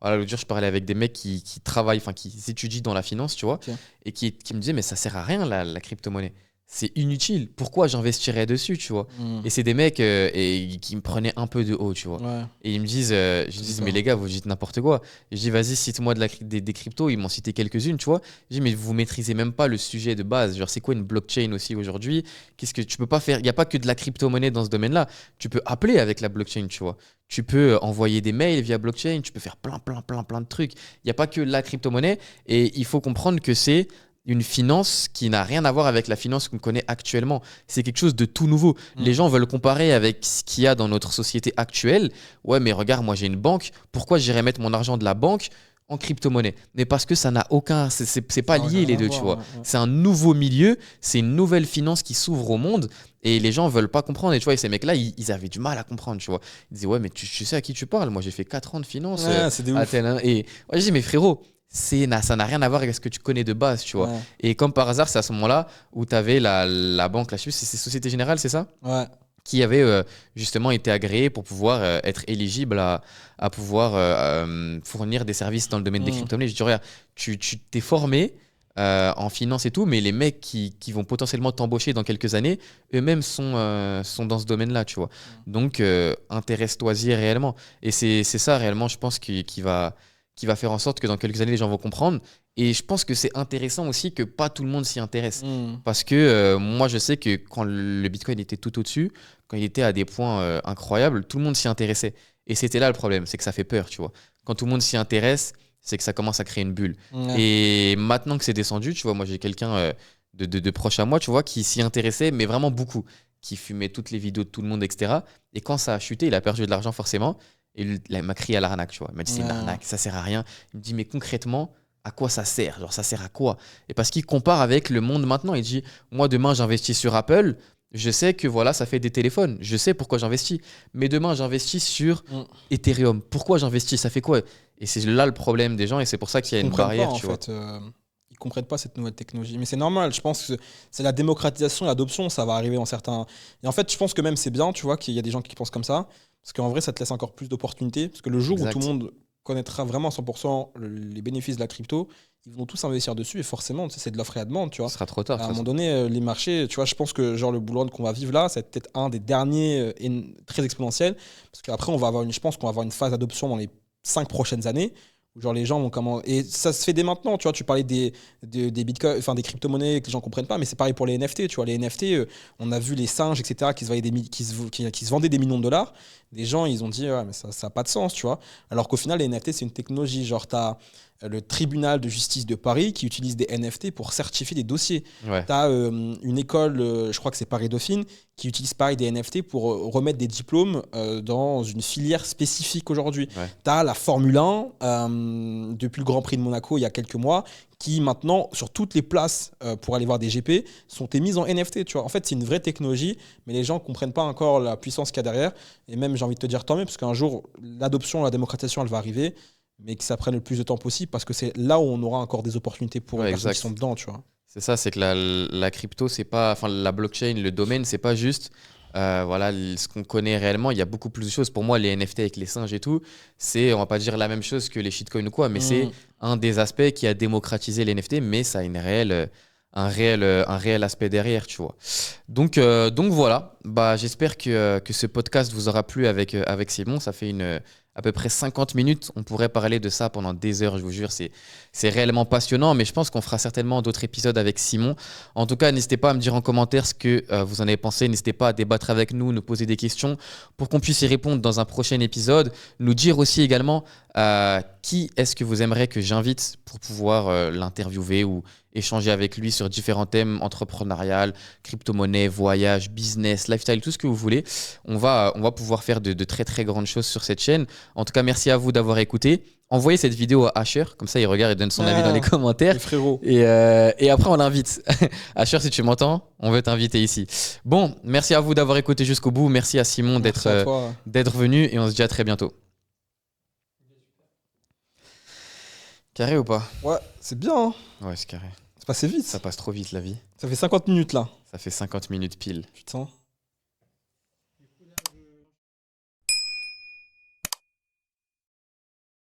voilà, l'autre jour, je parlais avec des mecs qui travaillent, enfin, qui étudient dans la finance, tu vois, Ok. et qui me disaient, mais ça sert à rien, la crypto-monnaie. C'est inutile. Pourquoi j'investirais dessus, tu vois? Mm. Et c'est des mecs qui me prenaient un peu de haut, tu vois. Ouais. Et ils me disent, je dis, ça. mais les gars, vous dites n'importe quoi. Et je dis, vas-y, cite-moi des cryptos. Ils m'ont cité quelques-unes, tu vois. Je dis, mais vous maîtrisez même pas le sujet de base. Genre, c'est quoi une blockchain aussi aujourd'hui? Qu'est-ce que tu peux pas faire? Il n'y a pas que de la crypto-monnaie dans ce domaine-là. Tu peux appeler avec la blockchain, tu vois. Tu peux envoyer des mails via blockchain. Tu peux faire plein de trucs. Il n'y a pas que la crypto-monnaie. Et il faut comprendre que c'est une finance qui n'a rien à voir avec la finance qu'on connaît actuellement. C'est quelque chose de tout nouveau. Mm. Les gens veulent comparer avec ce qu'il y a dans notre société actuelle. Ouais, mais regarde, moi j'ai une banque. Pourquoi j'irais mettre mon argent de la banque en crypto-monnaie? Mais parce que ça n'a aucun. C'est pas Ça n'a lié rien les à deux, voir, tu vois. ouais, ouais. C'est un nouveau milieu. C'est une nouvelle finance qui s'ouvre au monde. Et les gens veulent pas comprendre. Et tu vois, et ces mecs-là, ils avaient du mal à comprendre, tu vois. Ils disaient, ouais, mais tu sais à qui tu parles? Moi j'ai fait 4 ans de finance. Ouais, c'est des À ouf. tel, et ouais, je dis, mais frérot, ça n'a rien à voir avec ce que tu connais de base, tu vois. Ouais. Et comme par hasard, c'est à ce moment-là où tu avais la banque, là, je sais plus, c'est Société Générale, c'est ça? Ouais. Qui avait justement été agréée pour pouvoir être éligible à pouvoir fournir des services dans le domaine des Mm. crypto-monnaies. Je dis, regarde, tu t'es formé en finance et tout, mais les mecs qui vont potentiellement t'embaucher dans quelques années, eux-mêmes sont dans ce domaine-là, tu vois. Donc, intéresse-toi-y réellement. Et c'est ça réellement, je pense, qui va faire en sorte que dans quelques années, les gens vont comprendre. Et je pense que c'est intéressant aussi que pas tout le monde s'y intéresse. Mm. Parce que moi, je sais que quand le Bitcoin était tout au-dessus, quand il était à des points incroyables, tout le monde s'y intéressait. Et c'était là le problème, c'est que ça fait peur, tu vois. Quand tout le monde s'y intéresse, c'est que ça commence à créer une bulle. Ouais. Et maintenant que c'est descendu, tu vois, moi j'ai quelqu'un de proche à moi, tu vois, qui s'y intéressait, mais vraiment beaucoup, qui fumait toutes les vidéos de tout le monde, etc. Et quand ça a chuté, il a perdu de l'argent forcément. Et il m'a crié à l'arnaque, tu vois. Il m'a dit, c'est une Ouais. arnaque, ça sert à rien. Il me dit, mais concrètement, à quoi ça sert? Genre, ça sert à quoi? Et parce qu'il compare avec le monde maintenant. Il dit, moi, demain, j'investis sur Apple. Je sais que voilà, ça fait des téléphones. Je sais pourquoi j'investis. Mais demain, j'investis sur Mm. Ethereum. Pourquoi j'investis? Ça fait quoi? Et c'est là le problème des gens. Et c'est pour ça qu'il y a Ils une comprennent barrière, pas, en tu vois. fait. Ils comprennent pas cette nouvelle technologie. Mais c'est normal, je pense que c'est la démocratisation, l'adoption, ça va arriver dans certains. Et en fait, je pense que même c'est bien, tu vois, qu'il y a des gens qui pensent comme ça. Parce qu'en vrai, ça te laisse encore plus d'opportunités. Parce que le jour où Exact. tout le monde connaîtra vraiment à 100% les bénéfices de la crypto, ils vont tous investir dessus et forcément, tu sais, c'est de l'offre et la demande, tu vois. Ce sera trop tard. À un de toute moment donné, les marchés, tu vois, je pense que genre le bull run qu'on va vivre là, c'est peut-être un des derniers très exponentiels. Parce qu'après, je pense qu'on va avoir une phase d'adoption dans les 5 prochaines années. Où genre les gens vont comment. Et ça se fait dès maintenant, tu vois. Tu parlais des bitcoins, enfin des crypto-monnaies que les gens comprennent pas, mais c'est pareil pour les NFT, tu vois. Les NFT, on a vu les singes, etc., qui se, vendaient qui se vendaient des millions de dollars. Les gens, ils ont dit, ouais, mais ça n'a pas de sens, tu vois. Alors qu'au final, les NFT, c'est une technologie. Genre, tu as le tribunal de justice de Paris qui utilise des NFT pour certifier des dossiers. façon. Ouais. Tu as une école, je crois que c'est Paris Dauphine, qui utilise pareil des NFT pour remettre des diplômes dans une filière spécifique aujourd'hui. Ouais. Tu as la Formule 1, depuis le Grand Prix de Monaco il y a quelques mois, qui maintenant, sur toutes les places pour aller voir des GP, sont émises en NFT. Tu vois. En fait, c'est une vraie technologie, mais les gens ne comprennent pas encore la puissance qu'il y a derrière. Et même, j'ai envie de te dire tant mieux, parce qu'un jour, l'adoption, la démocratisation, elle va arriver, mais que ça prenne le plus de temps possible, parce que c'est là où on aura encore des opportunités pour les personnes qui sont dedans. Tu vois. C'est ça, c'est que la crypto, c'est pas, enfin la blockchain, le domaine, c'est pas juste voilà ce qu'on connaît réellement. Il y a beaucoup plus de choses. Pour moi, les NFT avec les singes et tout, c'est, on va pas dire la même chose que les shitcoins ou quoi, mais c'est un des aspects qui a démocratisé les NFT, mais ça a un réel aspect derrière, tu vois. Donc voilà, bah, j'espère que ce podcast vous aura plu avec Simon. Ça fait à peu près 50 minutes. On pourrait parler de ça pendant des heures, je vous jure. C'est réellement passionnant, mais je pense qu'on fera certainement d'autres épisodes avec Simon. En tout cas, n'hésitez pas à me dire en commentaire ce que vous en avez pensé. N'hésitez pas à débattre avec nous, nous poser des questions pour qu'on puisse y répondre dans un prochain épisode. Nous dire aussi également qui est-ce que vous aimeriez que j'invite pour pouvoir l'interviewer ou échanger avec lui sur différents thèmes entrepreneurial, crypto-monnaie, voyage, business, lifestyle, tout ce que vous voulez. On va pouvoir faire de très très grandes choses sur cette chaîne. En tout cas, merci à vous d'avoir écouté. Envoyez cette vidéo à Asher, comme ça il regarde et donne son avis dans les commentaires. Les frérots. Et après on l'invite. Asher, si tu m'entends, on veut t'inviter ici. Bon, merci à vous d'avoir écouté jusqu'au bout. Merci à Simon Merci à toi. d'être venu et on se dit à très bientôt. Carré ou pas? Ouais, c'est bien. Hein. Ouais, c'est carré. C'est passé vite. Ça passe trop vite la vie. Ça fait 50 minutes là. Ça fait 50 minutes pile. Putain.